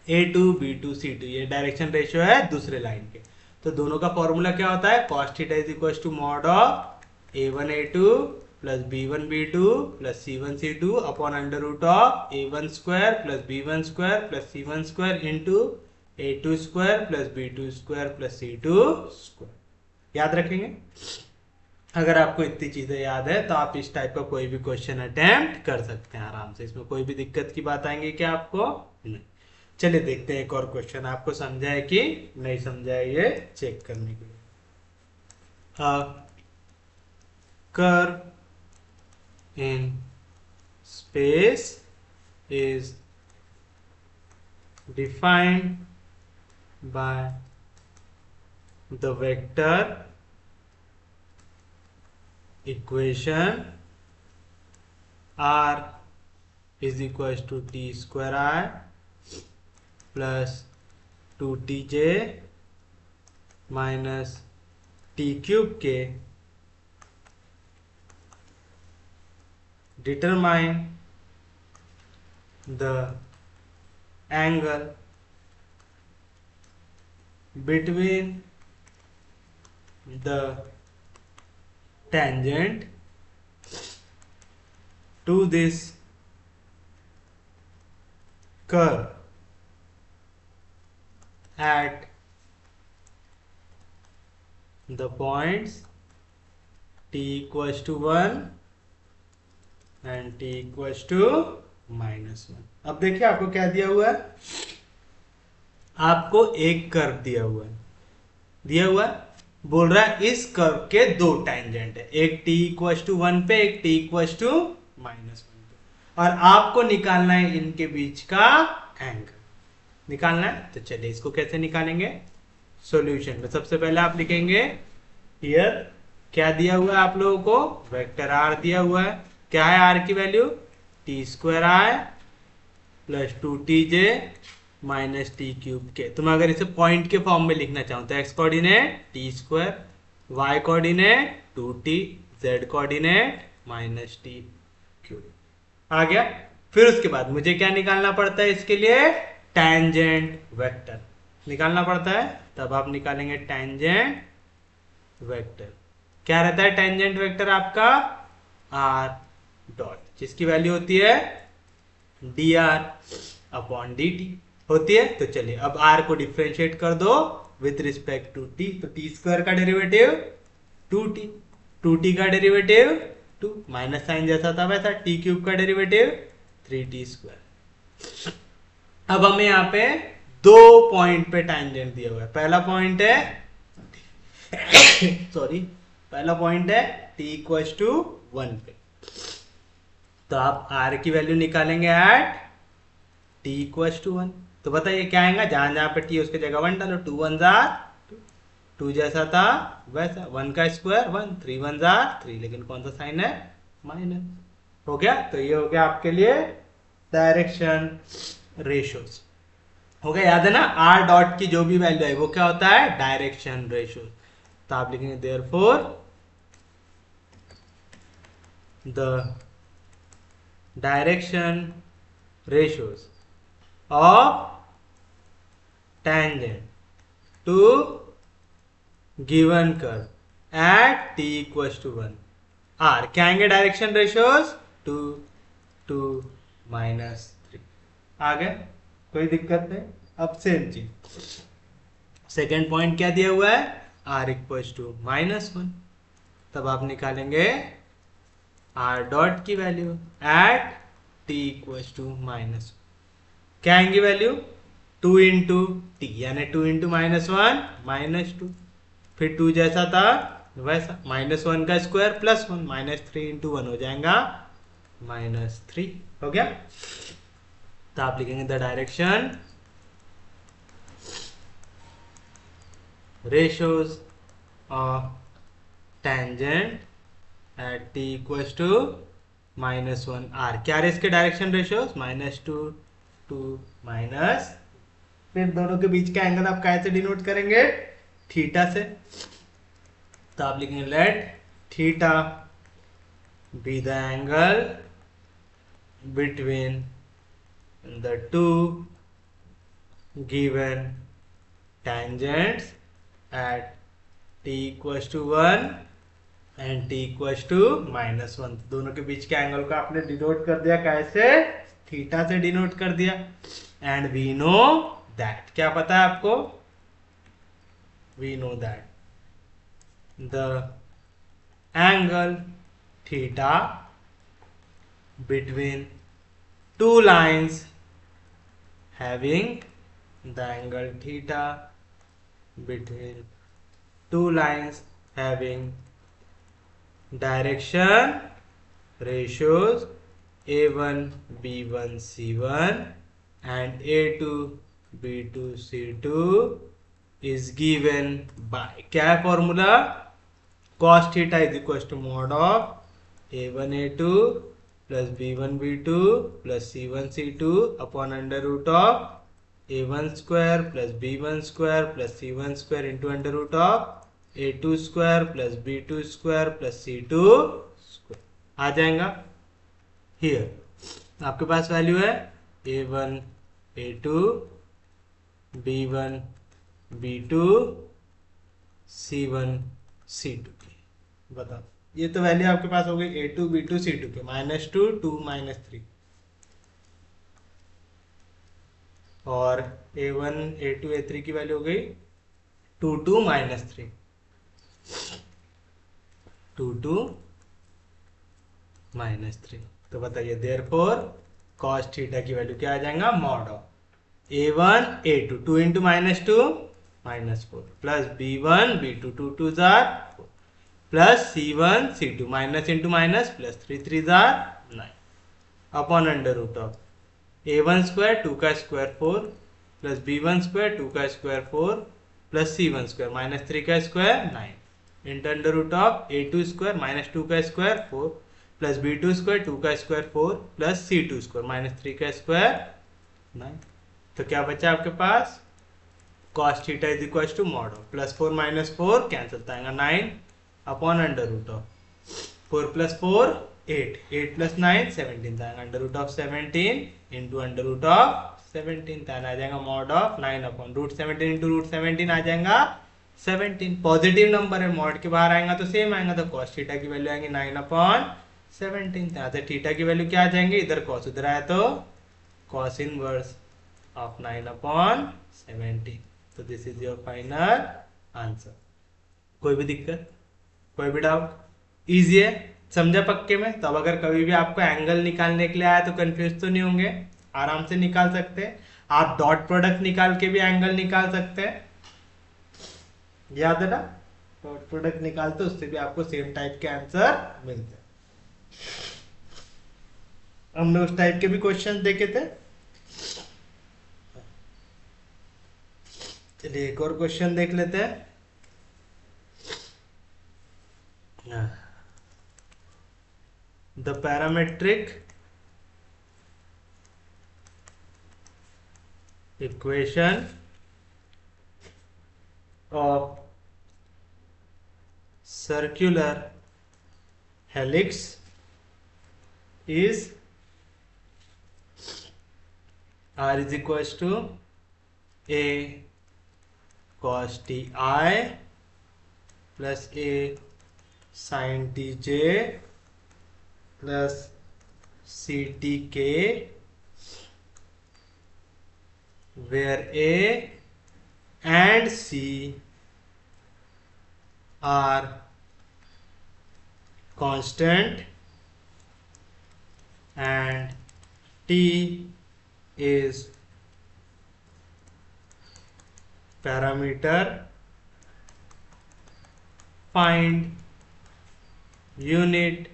A2 B2 C2, ये डायरेक्शन रेशियो है दूसरे लाइन के। तो दोनों का फॉर्मूला क्या होता है, cos theta is equal to mod of A1 A2 plus B1 B2 plus C1 C2 upon under root of A1 square plus B1 square plus C1 square into A2 square plus B2 square plus C2 square. याद रखेंगे। अगर आपको इतनी चीजें याद है तो आप इस टाइप का कोई भी क्वेश्चन अटेम्प्ट कर सकते हैं आराम से, इसमें कोई भी दिक्कत की बात आएंगी क्या आपको? नहीं। चलिए देखते हैं एक और क्वेश्चन, आपको समझा है कि नहीं समझा है ये चेक करने के लिए। Curve in space is defined by the vector equation r is equals to t square I plus 2tj minus t cube k, determine the angle between the tangent to this curve at the points t equals to 1 and t equals to -1। अब देखिए आपको क्या दिया हुआ है, आपको एक curve दिया हुआ है, बोल रहा है इस कर्व के दो टैंजेंट है, एक t इक्वल्स टू 1 पे, एक t इक्वल्स टू -1 पे, और आपको निकालना है इनके बीच का एंगल निकालना है। तो चलिए इसको कैसे निकालेंगे, सॉल्यूशन में सबसे पहले आप लिखेंगे हियर क्या दिया हुआ है आप लोगों को, वेक्टर r दिया हुआ है। क्या है r की value, t square I plus 2tj minus t cube के। तो मैं अगर इसे पॉइंट के फॉर्म में लिखना चाहूं तो x coordinate t square, y coordinate 2t, z coordinate minus t cube. आ गया। फिर उसके बाद मुझे क्या निकालना पड़ता है इसके लिए, टैंजेंट वेक्टर निकालना पड़ता है। तब आप निकालेंगे टैंजेंट वेक्टर। क्या रहता है टैंजेंट वेक्टर आपका, r डॉट, जिसकी वैल्यू होती है dr अपॉन dt होती है। तो चलिए अब r को डिफरेंशिएट कर दो विथ रिस्पेक्ट टू t। तो t स्क्वायर का डेरिवेटिव 2t, 2t का डेरिवेटिव 2, माइनस साइन जैसा था वैसा, t क्यूब का डेरिवेटिव 3t स्क्वायर। अब हमें यहाँ पे दो पॉइंट पे टैंजेंट दिया हुआ है। पहला पॉइंट है पहला पॉइंट है t इक्वल्स टू 1 पे। तो आप r की वैल्यू निकालेंगे एट t इक्वल्स टू 1। तो बताइए क्या आएगा, जहां जहां पे t उसके जगह 1 डालो, 2 1 जार 2 जैसा था वैसा, 1 का स्क्वायर 1, 3 1 जार 3, लेकिन कौन सा साइन है, माइनस। हो गया। तो ये हो गया आपके लिए डायरेक्शन रेशियोज। हो गया, याद है ना, r डॉट की जो भी वैल्यू है वो क्या होता है, डायरेक्शन रेशियोज। तो आप लिखेंगे therefore the direction ratios of tangent to given curve at t equals to 1 are क्या आएंगे डायरेक्शन रेशियोज 2 2 -3। आ गए, कोई दिक्कत नहीं। अब सेम चीज सेकेंड पॉइंट क्या दिया हुआ है, r इक्वल्स टू -1। तब आप निकालेंगे r डॉट की value at t equals to -1। क्या आएंगी वैल्यू, 2 इंटू टी यानी 2 इंटू -1 -2, फिर 2 जैसा था वैसा, -1 का स्क्वायर प्लस 1, -3 इंटू 1 हो जाएगा -3। हो गया। तो आप लिखेंगे the direction ratios of tangent at t equals to -1 r। क्या है इसके डायरेक्शन रेशियोज, -2 2 माइनस, फिर दोनों के बीच का एंगल आप कैसे डिनोट करेंगे, थीटा से। तो आप लिखेंगे let theta be the angle between the two given tangents at t equals to 1 and t equals to -1। दोनों के बीच के एंगल को आपने डिनोट कर दिया, कैसे? थीटा से डिनोट कर दिया। एंड वी नो दैट, क्या पता है आपको? We know that the angle theta between two lines having the angle theta between two lines having direction ratios a1 b1 c1 and a2 b2 c2 is given by, क्या है formula? cos theta is equals to mod of a1 a2 plus b1 b2 plus c1 c2 upon under root of a1 square plus b1 square plus c1 square into under root of a2 square plus b2 square plus c2 square आ जाएगा। Here आपके पास value है a1 a2 b1 b2 c1 c2 की। बताओ, ये तो value आपके पास हो गई a2 b2 c2 के, -2 2 -3, और a1 a2 a3 की वैल्यू हो गई 2 2 -3 2 2 -3। तो बताइए देयरफॉर cos थीटा की वैल्यू क्या आ जाएगा? Mod of a1 a2 2 into -2 -4 plus b1 b2 2 2 जार 4 plus c1 c2 minus into minus plus 3 3 जार 9 upon under root of a1 square 2 का स्क्वायर 4 प्लस b1 स्क्वायर 2 का स्क्वायर 4 प्लस c1 स्क्वायर -3 का square 9 into under root of a2 square -2 का square 4 plus b2 square 2 का square 4 plus c2 square -3 का square 9। तो क्या बचा आपके पास? cos theta is equal to mod of +4 -4 cancel तो आएगा 9 अपॉन अंडर रूट ऑफ 4 + 4 8 8 + 9 17 आएगा under root of 17 into under root of 17 आ जाएगा मॉड ऑफ 9 अपॉन √17 इंटू √17 आ जाएगा 17। पॉजिटिव नंबर है, मॉड के बाहर आएगा तो सेम आएगा, तो cos थीटा की वैल्यू आएंगे 9/17। यहाँ से थीटा की वैल्यू क्या आ जाएंगे? इधर cos उधर आया तो cos इनवर्स ऑफ 9/17। तो this is your final answer. कोई भी दिक्कत, कोई भी डाउट? इजी है, समझा पक्के में? तब अगर कभी भी आपको एंगल निकालने के लिए आया तो कंफ्यूज तो नहीं होंगे, आराम से निकाल सकते हैं। आप डॉट प्रोडक्ट निकाल के भी एंगल निकाल सकते हैं, याद है ना? डॉट प्रोडक्ट निकालते उससे भी आपको सेम टाइप के आंसर मिलते हैं। हमने उस टाइप के भी क्वेश्चन देखे थे। चलिए एक और क्वेश्चन देख लेते हैं। The parametric equation of circular helix is r is equals to a cos ti plus a sin tj plus ctk, where a and C are constant and T is parameter. Find unit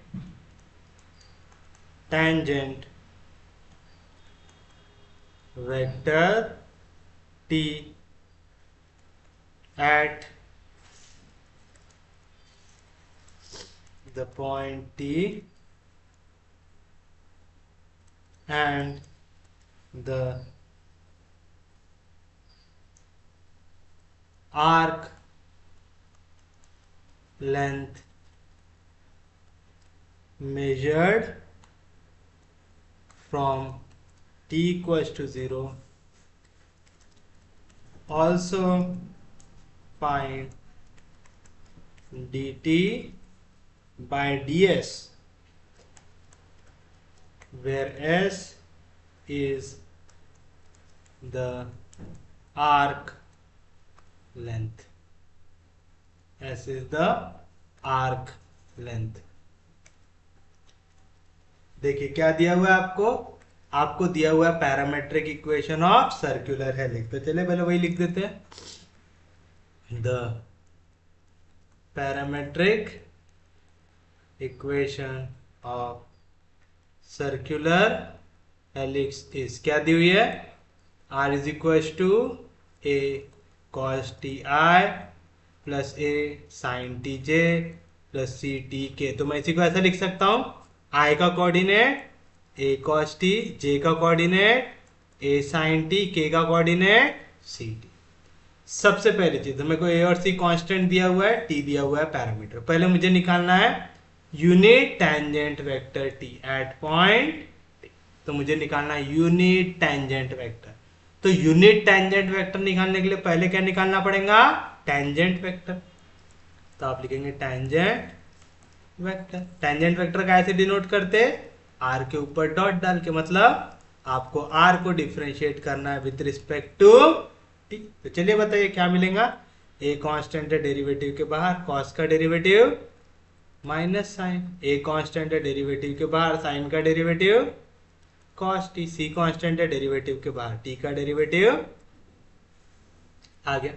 tangent vector T at the point T and the arc length measured from t equals to 0. Also find dt by ds where s is the arc length. S is the arc length. देखिए क्या दिया हुआ है आपको दिया हुआ है parametric equation of circular helix. तो चलिए पहले वही लिख देते हैं। The parametric equation of circular helix is, क्या दी हुई है, r is equal to a cos ti plus a sin tj plus c tk। तो मैं इसी को ऐसा लिख सकता हूं, i का coordinate a cos t, j का coordinate a sin t, k का कोऑर्डिनेट c t। सबसे पहली चीज मेरे को a और c कांस्टेंट दिया हुआ है, t दिया हुआ है पैरामीटर। पहले मुझे निकालना है unit tangent vector t at point t। तो मुझे निकालना है यूनिट टेंजेंट वेक्टर। तो यूनिट टेंजेंट वेक्टर निकालने के लिए पहले क्या निकालना पड़ेगा, टेंजेंट वेक्टर। तो आप लिखेंगे टेंजेंट वेक्टर। टेंजेंट वेक्टर का ऐसे डिनोट करते, आर के ऊपर डॉट डाल के, मतलब आपको आर को डिफरेंशिएट करना है विद रिस्पेक्ट टू टी। तो चलिए बताइए क्या मिलेगा, ए कांस्टेंट है डेरिवेटिव के बाहर, कॉस का डेरिवेटिव माइनस साइन, ए कांस्टेंट है डेरिवेटिव के बाहर, साइन का derivative cos t, c constant है डेरिवेटिव के बाहर, टी का डेरिवेटिव आ गया,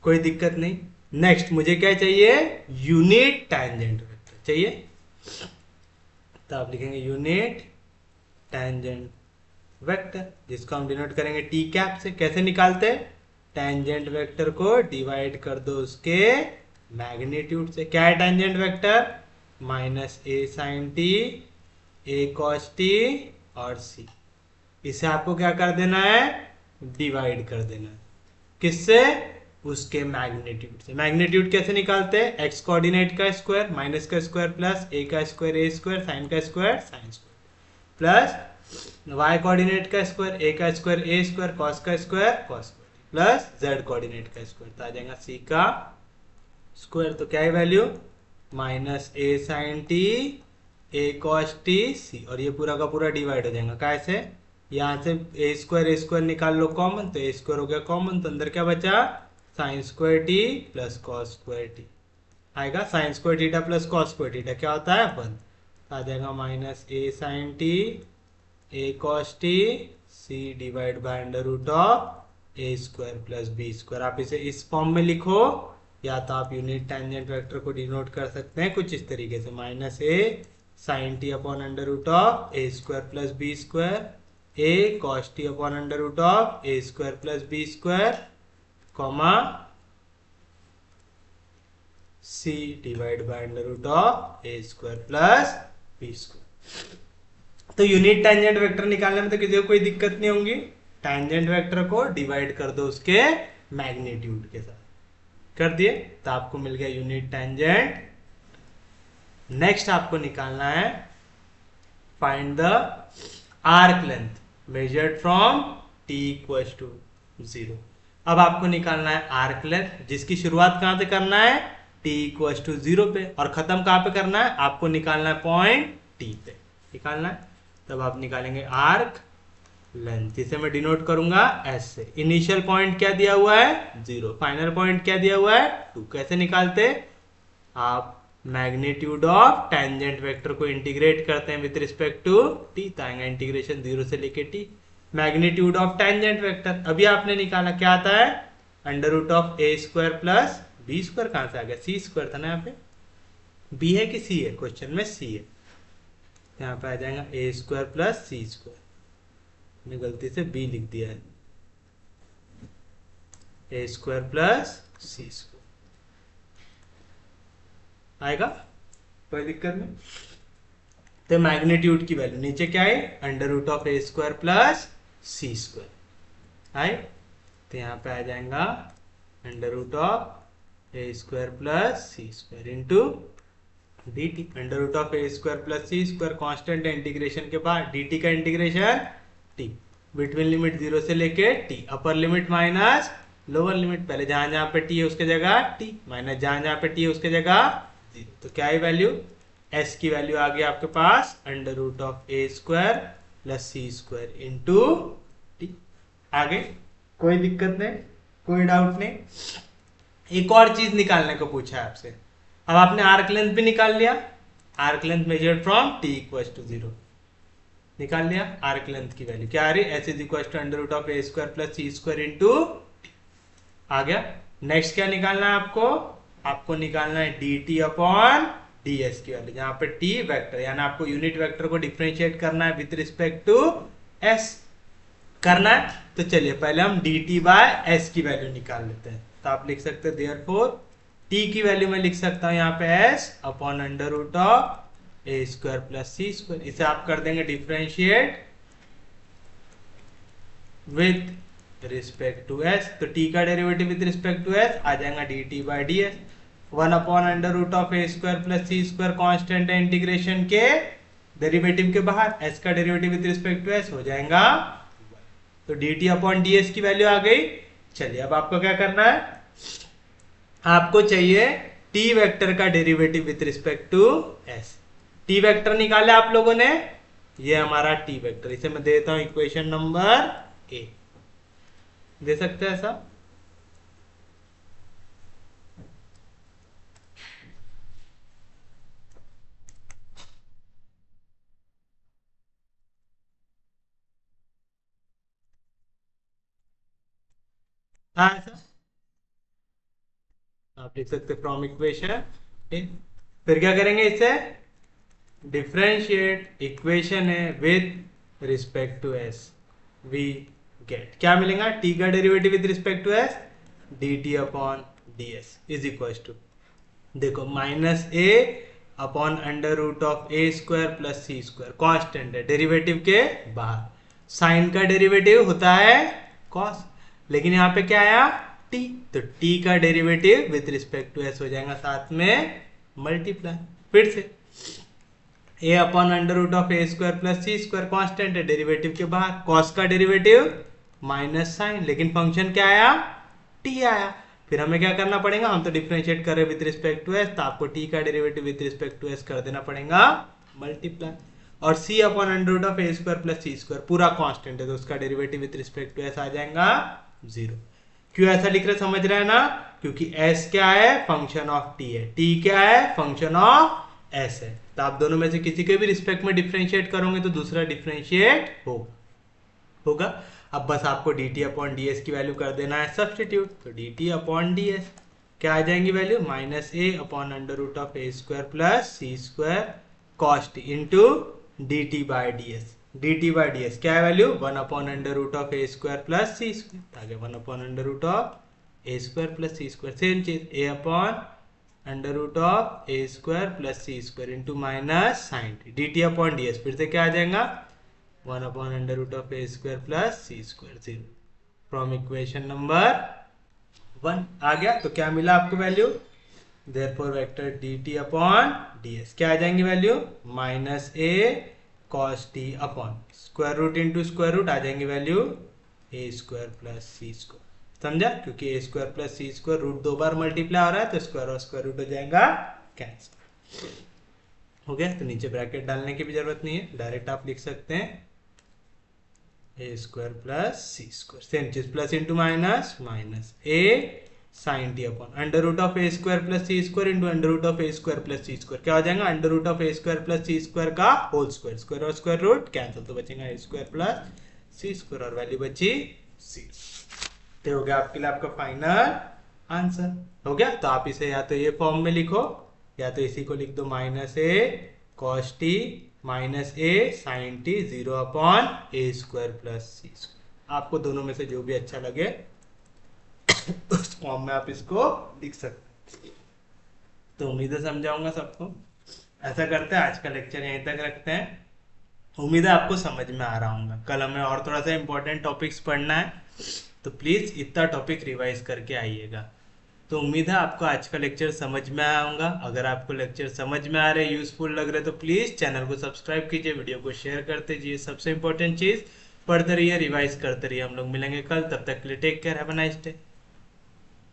कोई दिक्कत नहीं। नेक्स्ट मुझे क्या चाहिए, यूनिट टेंजेंट वेक्टर चाहिए। तो आप लिखेंगे यूनिट टेंजेंट वेक्टर, जिसको हम डिनोट करेंगे टी कैप से। कैसे निकालते, टेंजेंट वेक्टर को डिवाइड कर दो उसके मैग्नीट्यूड से। क्या है टेंजेंट वेक्टर, माइनस ए साइन टी, ए कॉस टी और सी। इसे आपको क्या कर देना है, डिवाइड कर देना है, किससे, उसके मैग्नीट्यूड से। मैग्नीट्यूड कैसे निकालते हैं, एक्स कोऑर्डिनेट का स्क्वायर, माइनस का स्क्वायर प्लस ए का स्क्वायर ए स्क्वायर, साइन का square sine square, plus Y coordinate का स्क्वायर, ए का स्क्वायर ए स्क्वायर, कॉस का square cos square, plus Z coordinate का स्क्वायर। तो आ जाएगा सी का स्क्वायर। तो क्या है वैल्यू, माइनस ए साइन टी, ए कॉस टी सी, और ये पूरा का पूरा डिवाइड हो जाएगा कैसे, यहाँ से ए स्क्वायर निकाल लो कॉमन, तो ए स्क्वायर हो गया कॉमन, तो अंदर क्या बचा, sine square T plus cos square t आएगा। Sine square theta plus cos square theta क्या होता है, 1। आ जाएगा minus A sine T, A cos t c divide by under root of A square plus B square. आप इसे इस form में लिखो, या तो आप यूनिट टेंजेंट वेक्टर को डिनोट कर सकते हैं कुछ इस तरीके से, minus A sine T upon under root of A square plus B square, A cos T upon under root of A square plus B square, comma c divide by under root of A square plus B square. तो unit tangent vector निकालने में तो किसी को कोई दिक्कत नहीं होगी। टेंजेंट वेक्टर को डिवाइड कर दो उसके मैग्नीट्यूड के साथ, कर दिए तो आपको मिल गया यूनिट टेंजेंट। नेक्स्ट आपको निकालना है find the arc length measured from t equal to 0। अब आपको निकालना है आर्क लेंथ, जिसकी शुरुआत कहां से करना है, t इक्वल टू 0 पे, और खत्म कहां पे करना है, आपको निकालना है पॉइंट t पे निकालना है। तब आप निकालेंगे आर्क लेंथ, जिसे मैं डिनोट करूंगा s से। इनिशियल पॉइंट क्या दिया हुआ है, 0, फाइनल पॉइंट क्या दिया हुआ है, 2। कैसे निकालते, आप मैग्नीट्यूड ऑफ टेंजेंट वेक्टर को इंटीग्रेट करते हैं विद रिस्पेक्ट टू t, तो आएगा इंटीग्रेशन 0 से लेके t, magnitude of tangent vector. अभी आपने निकाला क्या आता है, under root of A square plus B square. कहां से आ गया, सी स्क्वायर था ना, यहाँ पे बी है कि सी है, क्वेश्चन में सी है, यहाँ पे आ जाएगा ए स्क्वायर प्लस सी स्क्वायर। मैंने गलती से बी लिख दिया है, ए स्क्वायर प्लस सी स्क्वायर आएगा, कोई दिक्कत नहीं। तो मैग्नीट्यूड की वैल्यू नीचे क्या है, under root of A square plus c square आए, तो यहाँ पे आ जाएगा under root of A square plus c square into d t under root of A square plus c square constant है इंटीग्रेशन के बाद डी टी का इंटीग्रेशन टी बिटवीन लिमिट 0 से लेके t upper limit minus lower limit पहले जहां जहां पे टी है उसके जगह टी माइनस जहां जहां पे टी है उसके जगह 0 तो क्या है वैल्यू एस की वैल्यू आ गई आपके पास under root of A square plus c square into t. आगे कोई दिक्कत नहीं कोई डाउट नहीं। एक और चीज निकालने को पूछा है आपसे। अब आपने आर्क लेंथ भी निकाल लिया arc length measured from t equal to 0 निकाल लिया आर्क लेंथ की वैल्यू क्या आ रही s is equal to under root of A square plus c square into आ गया। नेक्स्ट क्या निकालना है आपको निकालना है d t upon d s की वैल्यू जहां पे टी वेक्टर यानी आपको यूनिट वेक्टर को डिफरेंशिएट करना है विद रिस्पेक्ट टू एस करना है। तो चलिए पहले हम डी टी बाय एस की वैल्यू निकाल लेते हैं। तो आप लिख सकते हैं देयरफॉर टी की वैल्यू में लिख सकता हूं यहाँ पे s upon under root of A square plus c square इसे आप कर देंगे differentiate with respect to s. तो टी का derivative with respect to s आ जाएगा d t by d s 1 upon under root of A square plus c square constant है integration के डेरिवेटिव के बाहर एस का derivative with respect to s हो जाएगा तो d t upon d s की वैल्यू आ गई। चलिए अब आपको क्या करना है आपको चाहिए टी वेक्टर का derivative with respect to s. T vector निकाले आप लोगों ने ये हमारा टी वेक्टर इसे मैं देता हूं इक्वेशन नंबर ए दे सकते हैं ऐसा। हाँ ऐसा आप लिख सकते फ्रॉम इक्वेशन फिर क्या करेंगे इसे डिफरेंशिएट इक्वेशन है with respect to s we get क्या मिलेगा टी का derivative with respect to s d t upon d s is equal to देखो minus a upon under root of A square plus c square constant है derivative के बाहर sine का derivative होता है कॉस लेकिन यहाँ पे क्या आया t तो t का derivative with respect to s हो जाएगा साथ में मल्टीप्लाई फिर से a upon under root of A square plus c square constant है डेरिवेटिव के बाहर cos का डेरिवेटिव माइनस साइन लेकिन फंक्शन क्या आया t आया फिर हमें क्या करना पड़ेगा हम तो डिफरेंशिएट कर रहे विद रिस्पेक्ट टू s तो आपको t का derivative with respect to s कर देना पड़ेगा मल्टीप्लाई और c upon under root of A square plus c square पूरा कांस्टेंट है तो उसका derivative with respect to s आ जाएगा 0। क्यों ऐसा लिख रहे समझ रहे हैं ना क्योंकि s क्या है फंक्शन ऑफ t है t क्या है फंक्शन ऑफ s है तो आप दोनों में से किसी के भी रिस्पेक्ट में डिफरेंशिएट करोगे तो दूसरा डिफरेंशिएट होगा। अब बस आपको dt अपॉन ds की वैल्यू कर देना है सब्स्टिट्यूट तो dt अपॉन ds क्या आ जाएंगी value minus a upon under root of A square plus c square cos t into d t by d s dt by d s क्या है value 1 upon under root of A square plus c square आगे 1 upon under root of A square plus c square same चीज a upon under root of A square plus c square into minus sine t d t upon d s फिर से क्या आ जाएगा 1 upon under root of A square plus c square 0 from equation number 1 आ गया। तो क्या मिला आपको value therefore vector d t upon d s क्या आ जाएंगी value minus a cos t upon square root into square root आ जाएंगे value a square plus c square समझा क्योंकि a square plus c square root दो बार multiply हो रहा है तो स्क्वायर और स्क्वायर रूट हो जाएगा कैंसिल हो गया। तो नीचे ब्रैकेट डालने की भी जरूरत नहीं है डायरेक्ट आप लिख सकते हैं a square plus c square same चीज plus into minus minus A sine T upon under root of A square plus c square into under root of A square plus c square क्या हो जाएगा under root of A square plus c square का whole square square और square root cancel तो बचेगा ए square plus c square और value बची c तो हो गया आपके लिए आपका फाइनल आंसर हो गया। तो आप इसे या तो ये फॉर्म में लिखो या तो इसी को लिख दो माइनस ए कॉस टी माइनस ए साइन टी 0 अपॉन ए स्क्वायर प्लस सी स्क्वायर आपको दोनों में से जो भी अच्छा लगे उस फॉर्म में आप इसको लिख सकते। तो उम्मीद है समझाऊंगा सबको। ऐसा करते हैं आज का लेक्चर यहीं तक रखते हैं। उम्मीद है आपको समझ में आ रहा होगा। कल हमें और थोड़ा सा इंपॉर्टेंट टॉपिक्स पढ़ना है तो प्लीज इतना टॉपिक रिवाइज करके आइएगा। तो उम्मीद है आपको आज का लेक्चर समझ में आया होगा। अगर आपको लेक्चर समझ में आ रहे, यूजफुल लग रहे तो प्लीज चैनल को सब्सक्राइब कीजिए, वीडियो को शेयर करते जाइए। सबसे इंपॉर्टेंट चीज, पढ़ते रहिए, रिवाइज करते रहिए। हम लोग मिलेंगे कल, तब तक के लिए take care, have a nice day.